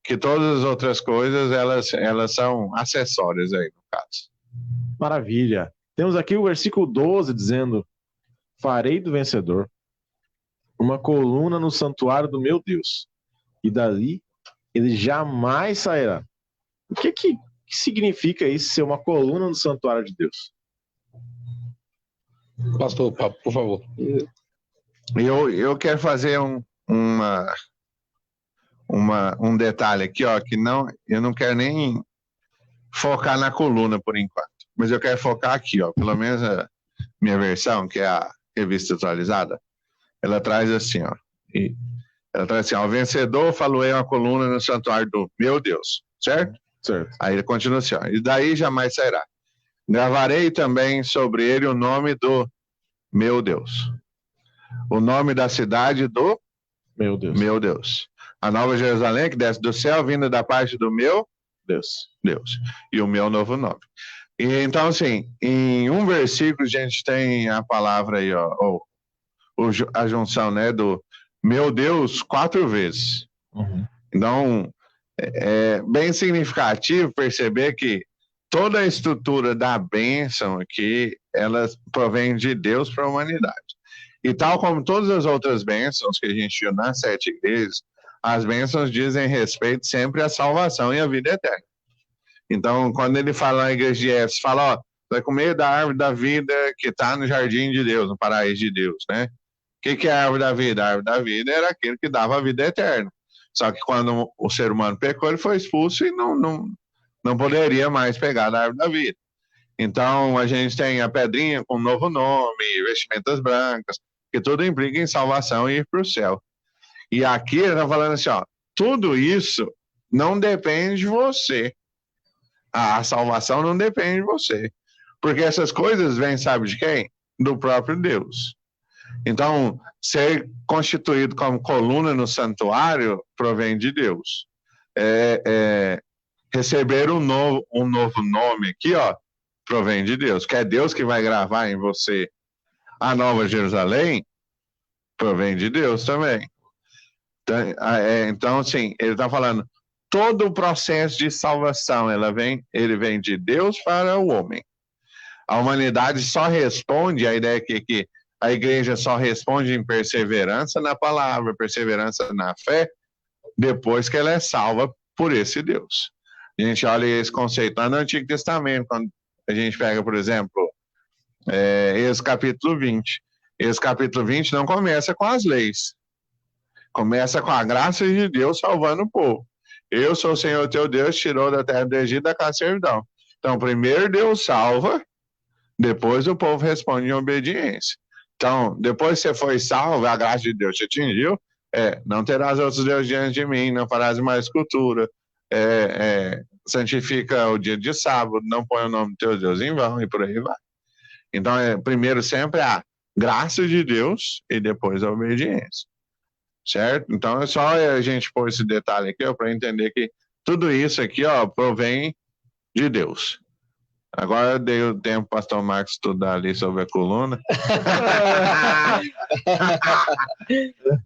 que todas as outras coisas, elas são acessórias aí, no caso. Maravilha. Temos aqui o versículo 12 dizendo: farei do vencedor uma coluna no santuário do meu Deus, e dali ele jamais sairá. O que significa isso, ser uma coluna no santuário de Deus? Pastor, por favor. Eu quero fazer um detalhe aqui, ó, que eu não quero nem focar na coluna por enquanto, mas eu quero focar aqui, ó, pelo menos a minha versão, que é a revista atualizada, ela traz assim, ó, o vencedor falou uma coluna no santuário do meu Deus, certo? Certo. Aí ele continua assim, ó, e daí jamais sairá. Gravarei também sobre ele o nome do meu Deus, o nome da cidade do meu Deus. A nova Jerusalém que desce do céu, vinda da parte do meu Deus. E o meu novo nome. E então, assim, em um versículo a gente tem a palavra aí, ó, a junção, né, do meu Deus 4 vezes. Uhum. Então, é bem significativo perceber que toda a estrutura da bênção aqui, ela provém de Deus para a humanidade. E tal como todas as outras bênçãos que a gente viu nas 7 igrejas, as bênçãos dizem respeito sempre à salvação e à vida eterna. Então, quando ele fala na igreja de Éfeso, fala, ó, vai comer da árvore da vida que está no jardim de Deus, no paraíso de Deus, né? O que é a árvore da vida? A árvore da vida era aquele que dava a vida eterna. Só que quando o ser humano pecou, ele foi expulso e não poderia mais pegar da árvore da vida. Então, a gente tem a pedrinha com um novo nome, vestimentas brancas, que tudo implica em salvação e ir para o céu. E aqui ele está falando assim, ó, tudo isso não depende de você. A salvação não depende de você. Porque essas coisas vêm, sabe de quem? Do próprio Deus. Então, ser constituído como coluna no santuário provém de Deus. Receber um novo nome aqui, ó, provém de Deus. Que é Deus que vai gravar em você a Nova Jerusalém, provém de Deus também. Então, assim, ele está falando, todo o processo de salvação, ele vem de Deus para o homem. A humanidade só responde, a ideia que a igreja só responde em perseverança na palavra, perseverança na fé, depois que ela é salva por esse Deus. A gente olha esse conceito lá no Antigo Testamento, quando a gente pega, por exemplo, Êxodo capítulo 20. Êxodo capítulo 20 não começa com as leis. Começa com a graça de Deus salvando o povo. Eu sou o Senhor teu Deus, tirou da terra do Egito da casa de servidão. Então, primeiro Deus salva, depois o povo responde em obediência. Então, depois que você foi salvo, a graça de Deus te atingiu, não terás outros deuses diante de mim, não farás mais escultura, santifica o dia de sábado, não põe o nome do teu Deus em vão, e por aí vai. Então, primeiro sempre a graça de Deus e depois a obediência. Certo? Então, é só a gente pôr esse detalhe aqui, para entender que tudo isso aqui, ó, provém de Deus. Agora eu dei o tempo para o pastor Marcos estudar ali sobre a coluna.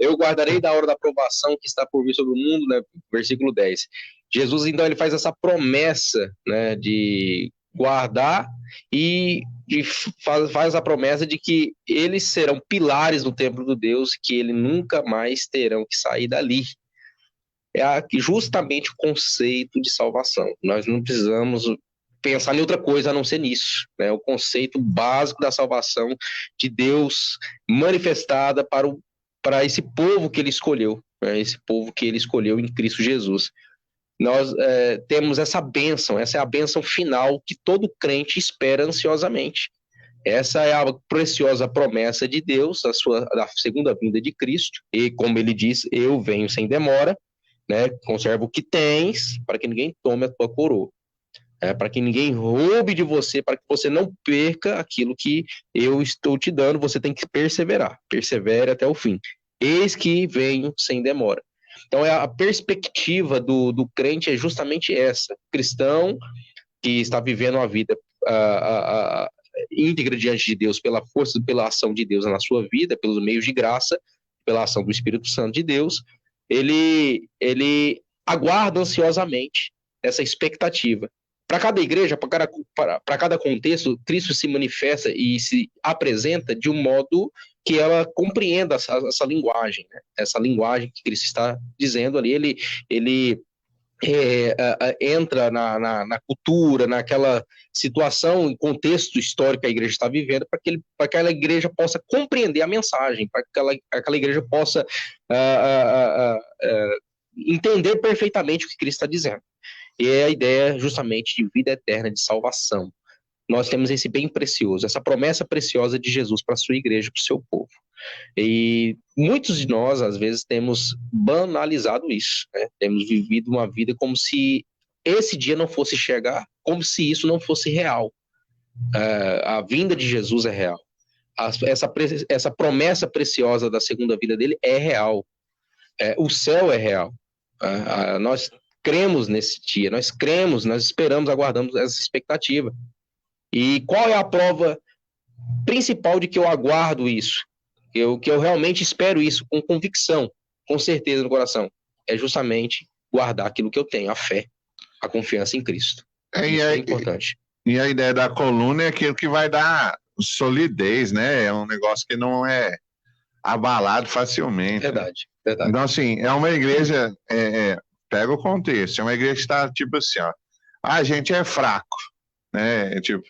Eu guardarei da hora da provação que está por vir sobre o mundo, né? Versículo 10. Jesus, então, ele faz essa promessa, né, de guardar e faz a promessa de que eles serão pilares do templo do Deus, que ele nunca mais terão que sair dali. É justamente o conceito de salvação. Nós não precisamos pensar em outra coisa a não ser nisso, né? O conceito básico da salvação de Deus manifestada para esse povo que ele escolheu, né? Esse povo que ele escolheu em Cristo Jesus. Nós temos essa bênção, essa é a bênção final que todo crente espera ansiosamente. Essa é a preciosa promessa de Deus, da segunda vinda de Cristo, e como ele diz, eu venho sem demora, né? Conserva o que tens, para que ninguém tome a tua coroa. Para que ninguém roube de você, para que você não perca aquilo que eu estou te dando, você tem que perseverar, persevere até o fim. Eis que venho sem demora. Então, a perspectiva do crente é justamente essa. O cristão que está vivendo a vida íntegra diante de Deus, pela força, pela ação de Deus na sua vida, pelos meios de graça, pela ação do Espírito Santo de Deus, ele aguarda ansiosamente essa expectativa. Para cada igreja, para cada contexto, Cristo se manifesta e se apresenta de um modo que ela compreenda essa linguagem, né? Essa linguagem que Cristo está dizendo ali, ele entra na cultura, naquela situação e contexto histórico que a igreja está vivendo, para que aquela igreja possa compreender a mensagem, para que aquela igreja possa entender perfeitamente o que Cristo está dizendo. E é a ideia justamente de vida eterna, de salvação. Nós temos esse bem precioso, essa promessa preciosa de Jesus para a sua igreja, para o seu povo. E muitos de nós, às vezes, temos banalizado isso, né? Temos vivido uma vida como se esse dia não fosse chegar, como se isso não fosse real. A vinda de Jesus é real. Essa promessa preciosa da segunda vida dele é real. O céu é real. Nós cremos nesse dia, nós esperamos, aguardamos essa expectativa. E qual é a prova principal de que eu aguardo isso? Que eu realmente espero isso com convicção, com certeza no coração? É justamente guardar aquilo que eu tenho, a fé, a confiança em Cristo. Isso é importante. E a ideia da coluna é aquilo que vai dar solidez, né? É um negócio que não é abalado facilmente. Verdade. Então, assim, é uma igreja, pega o contexto, é uma igreja que está tipo assim, ó, a gente é fraco, né? Tipo,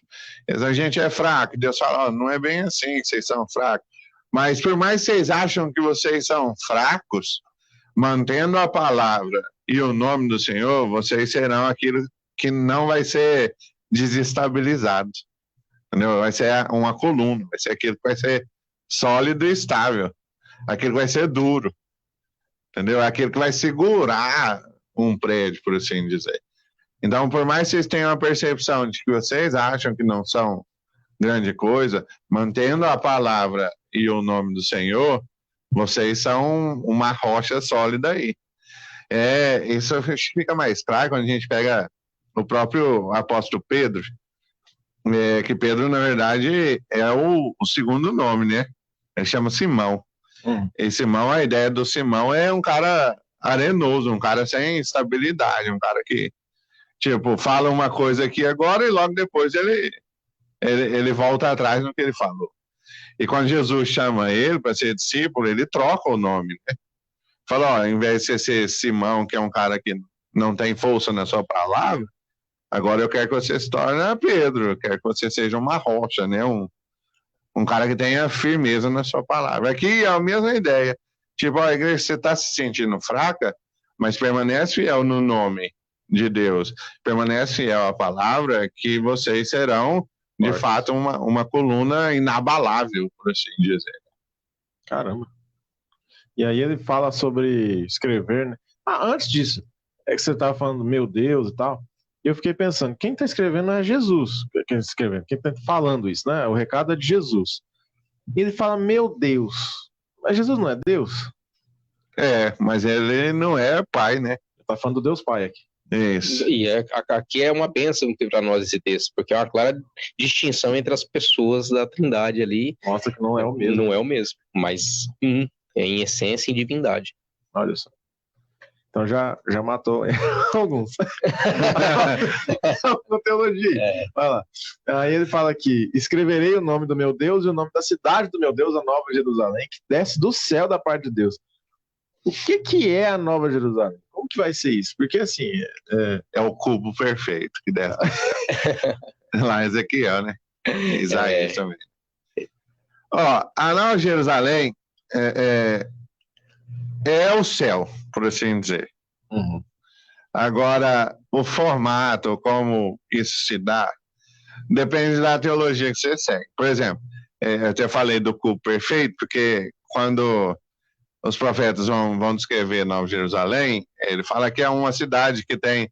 a gente é fraco, Deus fala, não é bem assim que vocês são fracos, mas por mais que vocês acham que vocês são fracos, mantendo a palavra e o nome do Senhor, vocês serão aquilo que não vai ser desestabilizado, entendeu? Vai ser uma coluna, vai ser aquilo que vai ser sólido e estável, aquilo que vai ser duro, entendeu? Aquilo que vai segurar um prédio, por assim dizer. Então, por mais que vocês tenham a percepção de que vocês acham que não são grande coisa, mantendo a palavra e o nome do Senhor, vocês são uma rocha sólida aí. Isso fica mais claro quando a gente pega o próprio apóstolo Pedro, que Pedro, na verdade, é o segundo nome, né? Ele chama Simão. E Simão, a ideia do Simão é um cara arenoso, um cara sem estabilidade, um cara que, tipo, fala uma coisa aqui agora e logo depois ele volta atrás no que ele falou. E quando Jesus chama ele para ser discípulo, ele troca o nome, né? Fala, ó, em vez de você ser Simão, que é um cara que não tem força na sua palavra, agora eu quero que você se torne Pedro, eu quero que você seja uma rocha, né? Um cara que tenha firmeza na sua palavra. Aqui é a mesma ideia. Tipo, a igreja, você está se sentindo fraca, mas permanece fiel no nome de Deus, permanece fiel à palavra, que vocês serão, de fato, uma coluna inabalável, por assim dizer. Caramba. E aí ele fala sobre escrever, né? Antes disso, é que você estava falando, meu Deus e tal, eu fiquei pensando, quem está escrevendo é Jesus, quem está falando isso, né? O recado é de Jesus. E ele fala, meu Deus, mas Jesus não é Deus? Mas ele não é pai, né? Ele está falando do Deus Pai aqui. Isso. E aqui é uma bênção para nós esse texto, porque é uma clara distinção entre as pessoas da Trindade ali. Mostra que não é o mesmo. Não é o mesmo, mas em essência e divindade. Olha só. Então já matou alguns. Na teologia. Vai lá. Aí ele fala aqui, escreverei o nome do meu Deus e o nome da cidade do meu Deus, a Nova Jerusalém, que desce do céu da parte de Deus. O que é a Nova Jerusalém? Como que vai ser isso? Porque assim... É o cubo perfeito que desce. Lá em Ezequiel, né? Isaías também. Ó, a Nova Jerusalém é o céu, por assim dizer. Uhum. Agora, o formato, como isso se dá, depende da teologia que você segue. Por exemplo, eu até falei do cubo perfeito, porque quando os profetas vão descrever Nova Jerusalém, ele fala que é uma cidade que tem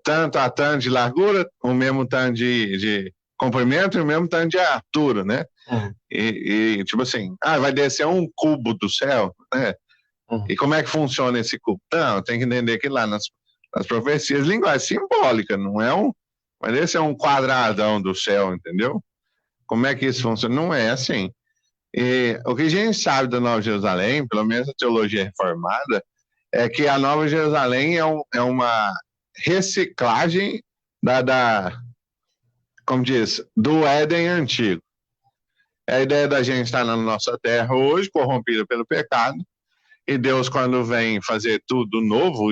tanto a tanto de largura, o mesmo tanto de comprimento e o mesmo tanto de altura, né? Uhum. E tipo assim, vai descer um cubo do céu, né? Uhum. E como é que funciona esse cubo? Não, tem que entender que lá nas profecias, linguagem simbólica, não é mas esse é um quadradão do céu, entendeu? Como é que isso funciona? Não é assim. E o que a gente sabe da Nova Jerusalém, pelo menos a teologia reformada, é que a Nova Jerusalém é uma reciclagem como diz, do Éden antigo. É a ideia da gente estar na nossa terra hoje, corrompida pelo pecado, e Deus, quando vem fazer tudo novo,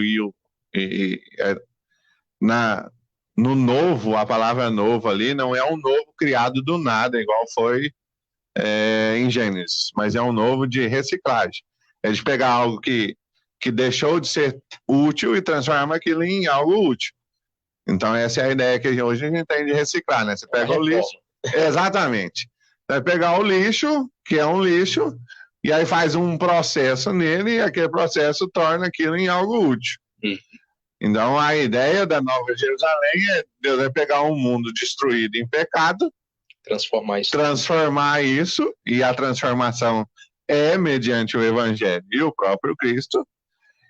no novo, a palavra novo ali, não é um novo criado do nada, igual foi em Gênesis, mas é um novo de reciclagem. É de pegar algo que deixou de ser útil e transforma aquilo em algo útil. Então, essa é a ideia que hoje a gente tem de reciclar, né? Você pega o lixo. Exatamente. Vai pegar o lixo, que é um lixo, e aí faz um processo nele, e aquele processo torna aquilo em algo útil. Então, a ideia da Nova Jerusalém é Deus vai pegar um mundo destruído em pecado, transformar isso, e a transformação é mediante o Evangelho e o próprio Cristo,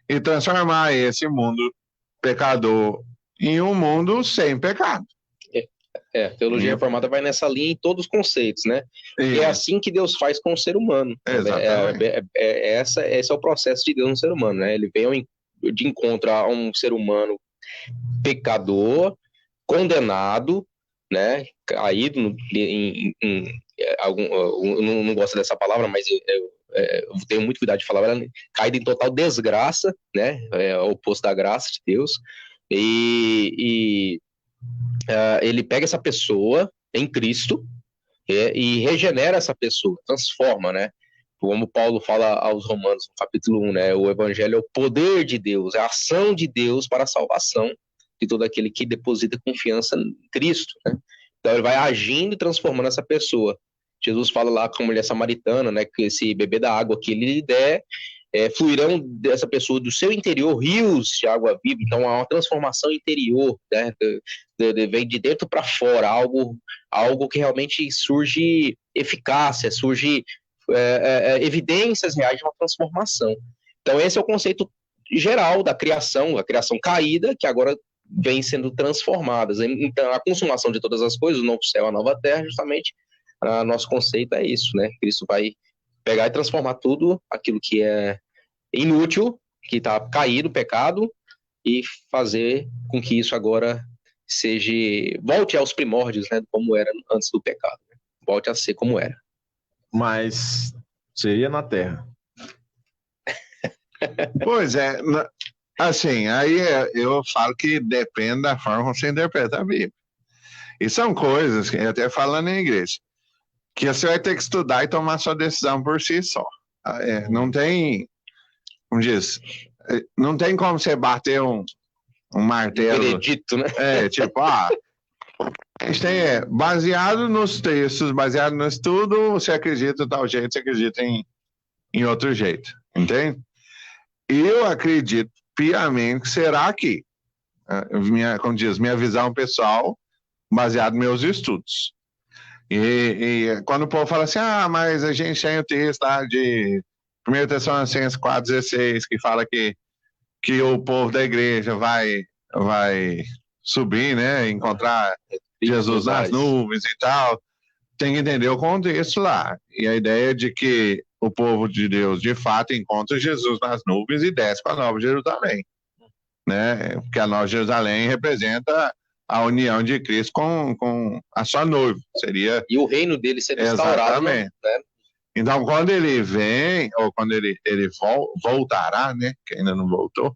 e transformar esse mundo pecador em um mundo sem pecado. A teologia reformada vai nessa linha em todos os conceitos, né? E é assim que Deus faz com o ser humano. Esse é o processo de Deus no ser humano, né? Ele vem de encontro a um ser humano pecador, condenado, né? Caído eu não gosto dessa palavra, mas eu tenho muito cuidado de falar, caído em total desgraça, né? É o oposto da graça de Deus. Ele pega essa pessoa em Cristo e regenera essa pessoa, transforma, né? Como Paulo fala aos Romanos, no capítulo 1, né? O Evangelho é o poder de Deus, é a ação de Deus para a salvação de todo aquele que deposita confiança em Cristo, né? Então ele vai agindo e transformando essa pessoa. Jesus fala lá com a mulher samaritana, né? Que se beber da água que ele lhe der, fluirão dessa pessoa, do seu interior, rios de água viva. Então há uma transformação interior, né? Vem de dentro para fora, algo que realmente surge eficácia, surge evidências reais de uma transformação. Então esse é o conceito geral da criação, a criação caída, que agora vem sendo transformadas. Então a consumação de todas as coisas, o novo céu, a nova terra, justamente, nosso conceito é isso, né? Cristo vai pegar e transformar tudo aquilo que é inútil, que está caído, pecado, e fazer com que isso agora volte aos primórdios, né, como era antes do pecado, né? Volte a ser como era. Mas seria na Terra. Pois é, assim, aí eu falo que depende da forma como você interpreta a Bíblia. E são coisas que eu até falo na igreja, que você vai ter que estudar e tomar sua decisão por si só. Não tem, como diz, não tem como você bater um martelo. Veredito, né? A gente tem, baseado nos textos, baseado no estudo, você acredita de tal jeito, você acredita em outro jeito, entende? Eu acredito piamente que será aqui, como diz, minha visão pessoal, baseado nos meus estudos. E quando o povo fala assim, mas a gente tem o texto lá de 1 Tessalonicenses 4,16, que fala que o povo da igreja vai subir, né, encontrar Jesus nas nuvens e tal, tem que entender o contexto lá. E a ideia de que o povo de Deus, de fato, encontra Jesus nas nuvens e desce para a Nova Jerusalém, né? Porque a Nova Jerusalém representa a união de Cristo com a sua noiva. E o reino dele ser restaurado. Exatamente. Né? Então, quando ele vem, ou quando ele voltará, né? Que ainda não voltou,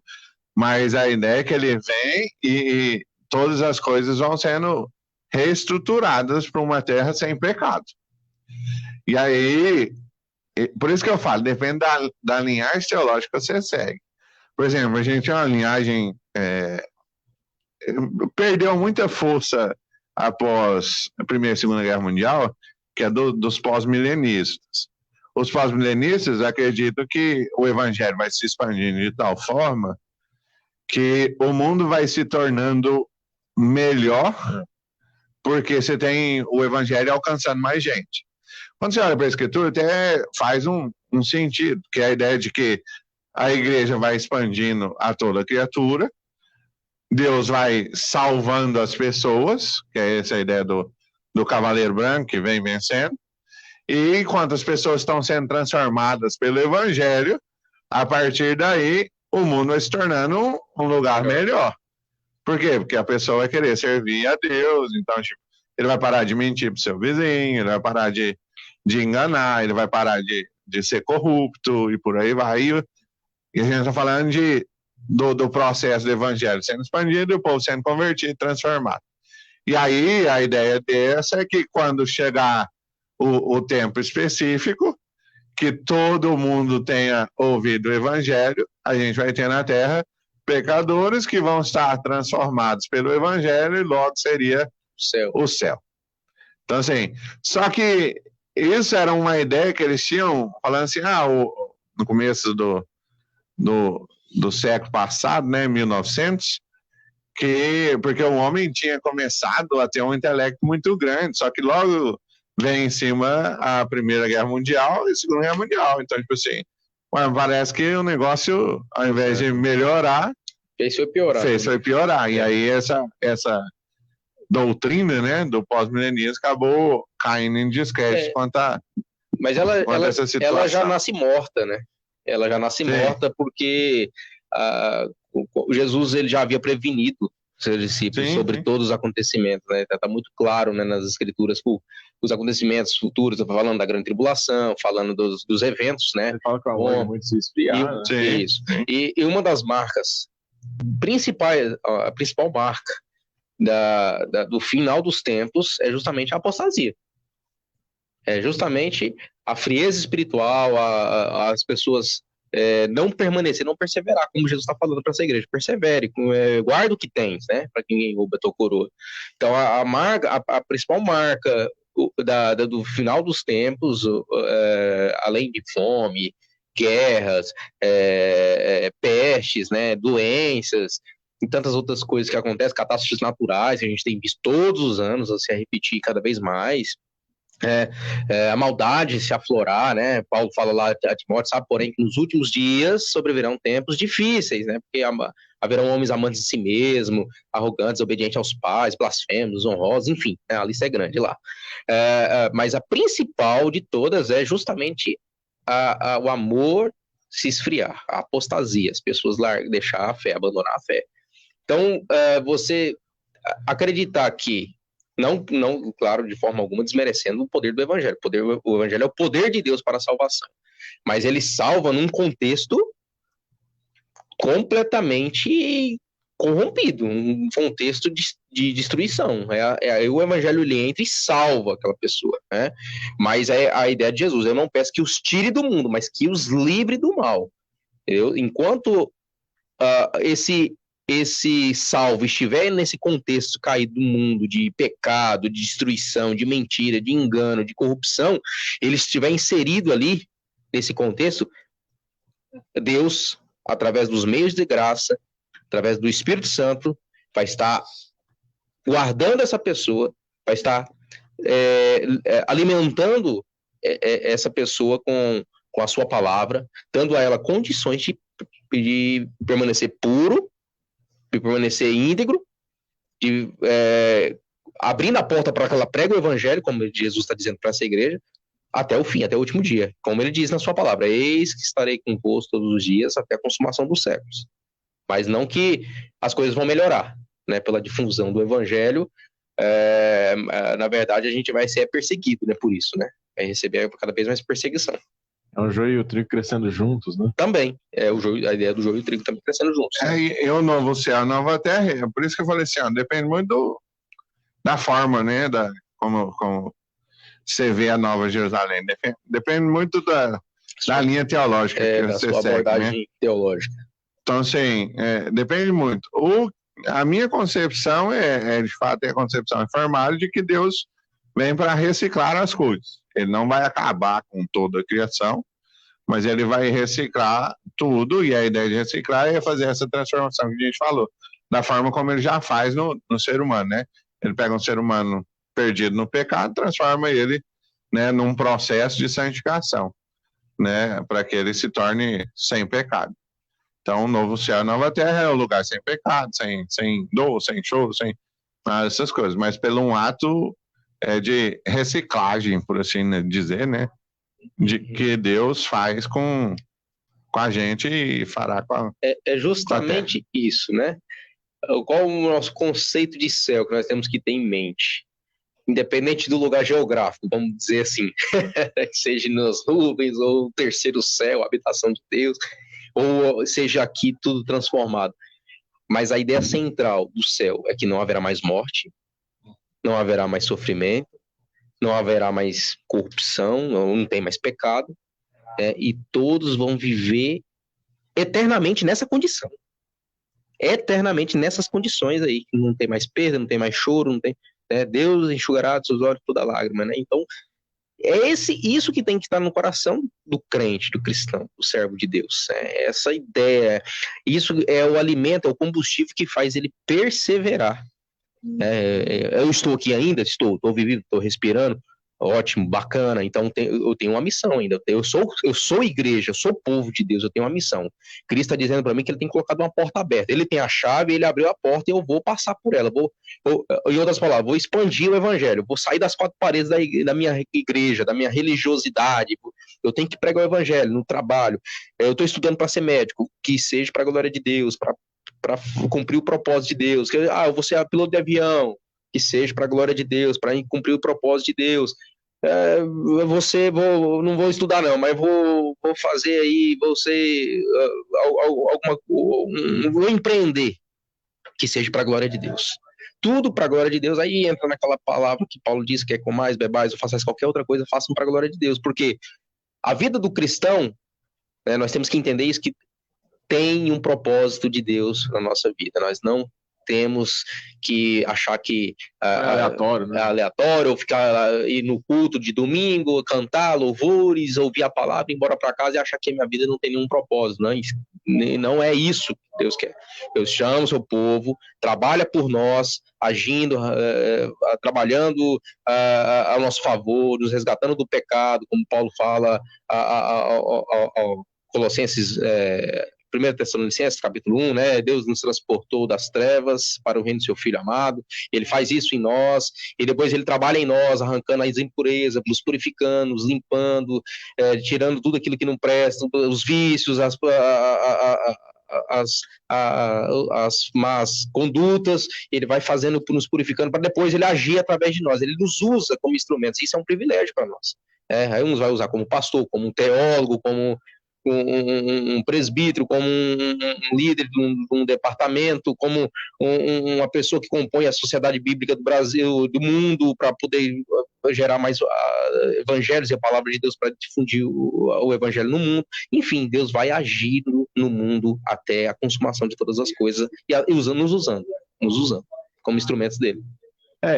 mas a ideia é que ele vem e todas as coisas vão sendo reestruturadas para uma terra sem pecado. E aí, por isso que eu falo, depende da linhagem teológica que você segue. Por exemplo, a gente tem uma linhagem... perdeu muita força após a Primeira e Segunda Guerra Mundial, que é dos pós-milenistas. Os pós-milenistas acreditam que o evangelho vai se expandindo de tal forma que o mundo vai se tornando melhor porque você tem o evangelho alcançando mais gente. Quando você olha para a Escritura, até faz um sentido, que é a ideia de que a igreja vai expandindo a toda criatura, Deus vai salvando as pessoas, que é essa a ideia do cavaleiro branco que vem vencendo, e enquanto as pessoas estão sendo transformadas pelo evangelho, a partir daí o mundo vai se tornando um lugar melhor. Por quê? Porque a pessoa vai querer servir a Deus, então, tipo, ele vai parar de mentir pro seu vizinho, ele vai parar de enganar, ele vai parar de ser corrupto e por aí vai. E a gente está falando do processo do evangelho sendo expandido e o povo sendo convertido e transformado. E aí a ideia dessa é que quando chegar o tempo específico, que todo mundo tenha ouvido o evangelho, a gente vai ter na terra pecadores que vão estar transformados pelo evangelho e logo seria o céu. Então, assim, só que isso era uma ideia que eles tinham, falando assim, no começo do século passado, né, 1900, porque o homem tinha começado a ter um intelecto muito grande, só que logo vem em cima a Primeira Guerra Mundial e a Segunda Guerra Mundial. Então, tipo assim, parece que o negócio, ao invés de melhorar, foi piorar. E aí essa doutrina, né, do pós-milenismo acabou caindo em descrédito quanto a essa situação. Ela já nasce morta, né? Ela já nasce morta porque Jesus ele já havia prevenido seus discípulos sobre todos os acontecimentos, né? Tá muito claro, né, nas escrituras os acontecimentos futuros, falando da grande tribulação, falando dos eventos, né? Ele fala que o amor é muito se esfriar, né? Isso. E uma das marcas principais, a principal marca do final dos tempos é justamente a apostasia. É justamente a frieza espiritual, as pessoas não permanecer, não perseverar, como Jesus está falando para essa igreja. Persevere, guarda o que tens, né? Para que ninguém rouba a tua coroa. Então, a principal marca do final dos tempos, além de fome, guerras, pestes, né? Doenças, e tantas outras coisas que acontecem, catástrofes naturais, que a gente tem visto todos os anos a se repetir cada vez mais. A maldade se aflorar, né? Paulo fala lá a Timóteo, sabe, porém, que nos últimos dias sobrevirão tempos difíceis, né? Porque haverão homens amantes de si mesmo, arrogantes, obedientes aos pais, blasfemos, honrosos, enfim, né? A lista é grande lá. Mas a principal de todas é justamente o amor se esfriar, a apostasia, as pessoas deixar a fé, abandonar a fé. Então, você acreditar que não, claro, de forma alguma desmerecendo o poder do Evangelho. O Evangelho é o poder de Deus para a salvação. Mas ele salva num contexto completamente corrompido, um contexto de destruição. O Evangelho ele entra e salva aquela pessoa, né? Mas é a ideia de Jesus. Eu não peço que os tire do mundo, mas que os livre do mal. Enquanto esse salvo estiver nesse contexto caído do mundo, de pecado, de destruição, de mentira, de engano, de corrupção, ele estiver inserido ali, nesse contexto, Deus, através dos meios de graça, através do Espírito Santo, vai estar guardando essa pessoa, vai estar alimentando essa pessoa com a sua palavra, dando a ela condições de permanecer puro, de permanecer íntegro, abrindo a porta para que ela pregue o evangelho, como Jesus está dizendo para essa igreja, até o fim, até o último dia. Como ele diz na sua palavra, eis que estarei convosco todos os dias até a consumação dos séculos. Mas não que as coisas vão melhorar, né, pela difusão do evangelho. Na verdade, a gente vai ser perseguido, né, por isso, né? Vai receber cada vez mais perseguição. É o joio e o trigo crescendo juntos, né? Também. A ideia do joio e o trigo também crescendo juntos. E o novo céu, a nova terra, por isso que eu falei assim, depende muito da forma, né? Como você vê a Nova Jerusalém. Depende muito da linha teológica que você sua segue, abordagem, né? teológica. Então, assim, depende muito. A minha concepção de fato, a concepção reformada de que Deus vem para reciclar as coisas. Ele não vai acabar com toda a criação, mas ele vai reciclar tudo, e a ideia de reciclar é fazer essa transformação que a gente falou, da forma como ele já faz no ser humano, né? Ele pega um ser humano perdido no pecado, transforma ele, né, num processo de santificação, né, para que ele se torne sem pecado. Então, o novo céu e nova terra é um lugar sem pecado, sem dor, sem choro, sem essas coisas, mas pelo um ato de reciclagem, por assim dizer, né, de que Deus faz com com a gente e fará com a... É justamente isso, né? Qual o nosso conceito de céu que nós temos que ter em mente? Independente do lugar geográfico, vamos dizer assim, seja nas nuvens, ou o terceiro céu, a habitação de Deus, ou seja aqui tudo transformado. Mas a ideia central do céu é que não haverá mais morte, não haverá mais sofrimento, não haverá mais corrupção, não tem mais pecado, e todos vão viver eternamente nessa condição. Eternamente nessas condições aí, que não tem mais perda, não tem mais choro, não tem... Deus enxugará dos seus olhos toda lágrima, né? Então, é isso que tem que estar no coração do crente, do cristão, do servo de Deus. Essa ideia, isso é o alimento, é o combustível que faz ele perseverar. Eu estou aqui ainda, estou vivindo, estou respirando, ótimo, bacana, então eu tenho uma missão ainda, eu sou igreja, eu sou povo de Deus, eu tenho uma missão. Cristo está dizendo para mim que ele tem colocado uma porta aberta, ele tem a chave, ele abriu a porta e eu vou passar por ela, em outras palavras, vou expandir o evangelho, vou sair das quatro paredes da minha igreja, da minha religiosidade, eu tenho que pregar o evangelho no trabalho, eu estou estudando para ser médico, que seja para a glória de Deus, para cumprir o propósito de Deus, eu vou ser piloto de avião, que seja para a glória de Deus, para cumprir o propósito de Deus. Não vou estudar não, mas vou fazer aí, vou empreender, que seja para a glória de Deus. Tudo para a glória de Deus, aí entra naquela palavra que Paulo diz, que é comais, bebais, ou façais qualquer outra coisa, façam para a glória de Deus, porque a vida do cristão, nós temos que entender isso, que tem um propósito de Deus na nossa vida, nós não temos que achar que aleatório, né? É aleatório, ou ir no culto de domingo, cantar louvores, ouvir a palavra, ir embora para casa e achar que a minha vida não tem nenhum propósito. Não é isso que Deus quer. Deus chama o seu povo, trabalha por nós, agindo, trabalhando a nosso favor, nos resgatando do pecado, como Paulo fala ao Colossenses 1 Tessalonicenses, capítulo 1, né? Deus nos transportou das trevas para o reino do seu Filho amado. Ele faz isso em nós, e depois ele trabalha em nós, arrancando as impurezas, nos purificando, nos limpando, tirando tudo aquilo que não presta, os vícios, as más condutas. Ele vai fazendo, nos purificando, para depois ele agir através de nós. Ele nos usa como instrumentos. Isso é um privilégio para nós. Aí uns vai usar como pastor, como um teólogo, como um presbítero, como um líder de um departamento, como uma pessoa que compõe a sociedade bíblica do Brasil, do mundo, para poder gerar mais evangelhos e a palavra de Deus para difundir o evangelho no mundo. Enfim, Deus vai agir no mundo até a consumação de todas as coisas e nos usando como instrumentos dele.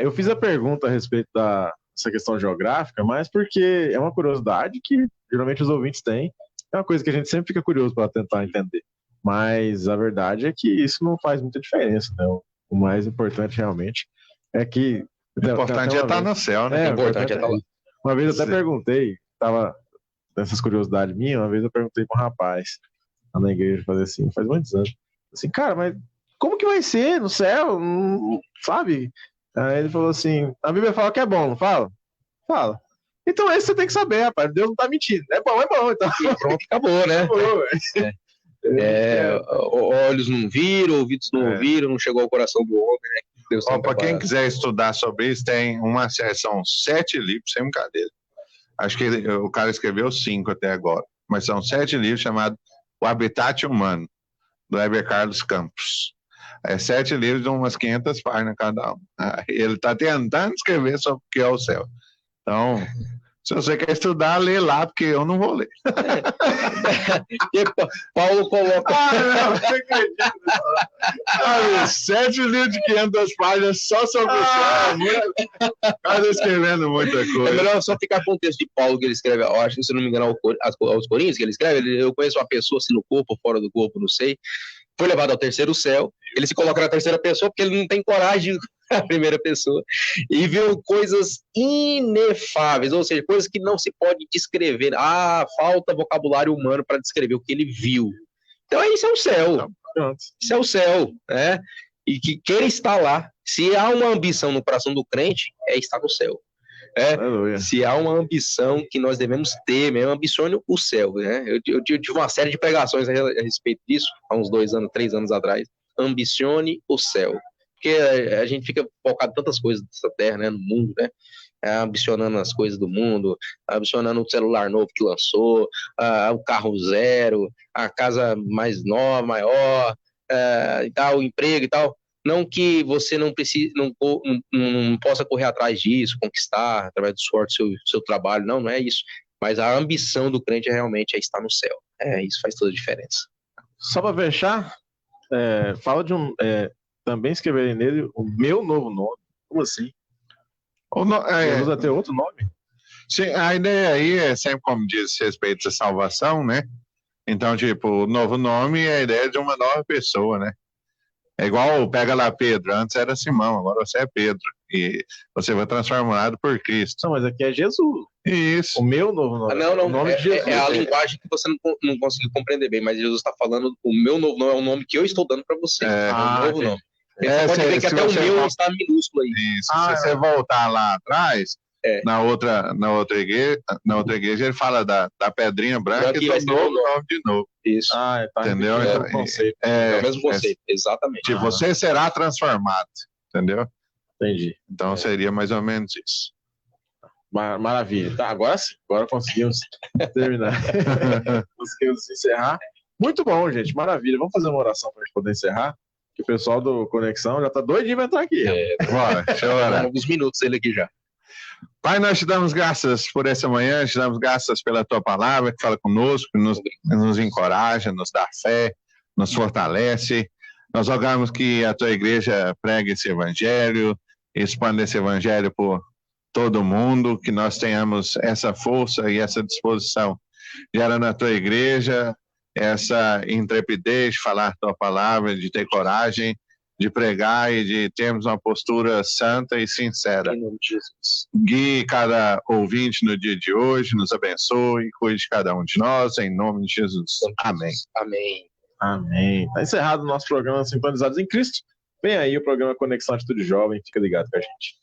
Eu fiz a pergunta a respeito dessa questão geográfica, mas porque é uma curiosidade que geralmente os ouvintes têm. É uma coisa que a gente sempre fica curioso para tentar entender. Mas a verdade é que isso não faz muita diferença, né? O mais importante realmente é que... O importante é estar no céu, né? O importante é estar lá. Uma vez eu até perguntei, tava nessas curiosidades minhas, uma vez eu perguntei para um rapaz lá na igreja, fazer assim, faz muitos anos, assim, cara, mas como que vai ser no céu? Sabe? Aí ele falou assim, a Bíblia fala que é bom, não fala? Fala. Então esse você tem que saber, rapaz. Deus não tá mentindo. É bom, então. E pronto, acabou, né? Olhos não viram, ouvidos não ouviram, não chegou ao coração do homem, né? Para quem quiser estudar sobre isso, tem uma seção, 7 livros, sem brincadeira. Acho que o cara escreveu 5 até agora, mas são 7 livros chamados O Habitat Humano, do Heber Carlos Campos. 7 livros de umas 500 páginas cada um. Ele está tentando escrever sobre o que é o céu. Então, se você quer estudar, lê lá, porque eu não vou ler. Paulo coloca... não acredito. 7 livros de 500 páginas só sobre o céu. Está escrevendo muita coisa. É melhor só ficar com o texto de Paulo que ele escreve, eu acho que, se não me engano, aos Coríntios que ele escreve. Eu conheço uma pessoa assim no corpo ou fora do corpo, não sei. Foi levado ao terceiro céu. Ele se coloca na terceira pessoa porque ele não tem coragem a primeira pessoa, e viu coisas inefáveis, ou seja, coisas que não se pode descrever. Falta vocabulário humano para descrever o que ele viu. Então isso é o céu. Isso é o céu, né? E que queira estar lá. Se há uma ambição no coração do crente, é estar no céu. Aleluia. Se há uma ambição que nós devemos ter, mesmo ambicione o céu, né? Eu tive uma série de pregações a respeito disso, há uns 2 anos, 3 anos atrás. Ambicione o céu. Porque a gente fica focado em tantas coisas dessa terra, né? No mundo, né? Ambicionando as coisas do mundo, ambicionando o celular novo que lançou, o carro zero, a casa mais nova, maior, e tal, o emprego e tal. Não que você não precise, não possa correr atrás disso, conquistar através do suor do seu trabalho, não é isso. Mas a ambição do crente realmente é estar no céu. Isso faz toda a diferença. Só para fechar, fala de também escreverem nele o meu novo nome. Como assim? Jesus vai ter outro nome? Sim, a ideia aí é sempre, como diz respeito à salvação, né? Então, tipo, o novo nome é a ideia de uma nova pessoa, né? É igual, pega lá Pedro, antes era Simão, agora você é Pedro. E você foi transformado por Cristo. Não, mas aqui é Jesus. Isso. O meu novo nome. Não, O nome de Jesus. É a linguagem que você não conseguiu compreender bem, mas Jesus está falando, o meu novo nome é o nome que eu estou dando para você. É o novo nome. Você pode ver que até o meu está minúsculo aí. Isso. Se você voltar lá atrás, na outra igreja, ele fala da pedrinha branca e do novo nome de novo. Isso. Tá, entendeu? É o conceito. É o mesmo conceito, exatamente. Que você será transformado, entendeu? Entendi. Então seria mais ou menos isso. Maravilha. Tá, agora sim. Agora conseguimos terminar. Conseguimos encerrar. Muito bom, gente. Maravilha. Vamos fazer uma oração para a gente poder encerrar? Que o pessoal do Conexão já tá doidinho para entrar aqui. Bora, deixa eu orar. Alguns minutos ele aqui já. Pai, nós te damos graças por essa manhã, te damos graças pela tua palavra que fala conosco, que nos encoraja, nos dá fé, nos fortalece. Nós rogamos que a tua igreja pregue esse evangelho, expanda esse evangelho por todo mundo, que nós tenhamos essa força e essa disposição. Gera na tua igreja essa intrepidez de falar tua palavra, de ter coragem, de pregar e de termos uma postura santa e sincera. Em nome de Jesus. Guie cada ouvinte no dia de hoje, nos abençoe, cuide de cada um de nós, em nome de Jesus. Amém. Amém. Amém. Tá encerrado o nosso programa Sintonizados em Cristo. Vem aí o programa Conexão Atitude Jovem, fica ligado com a gente.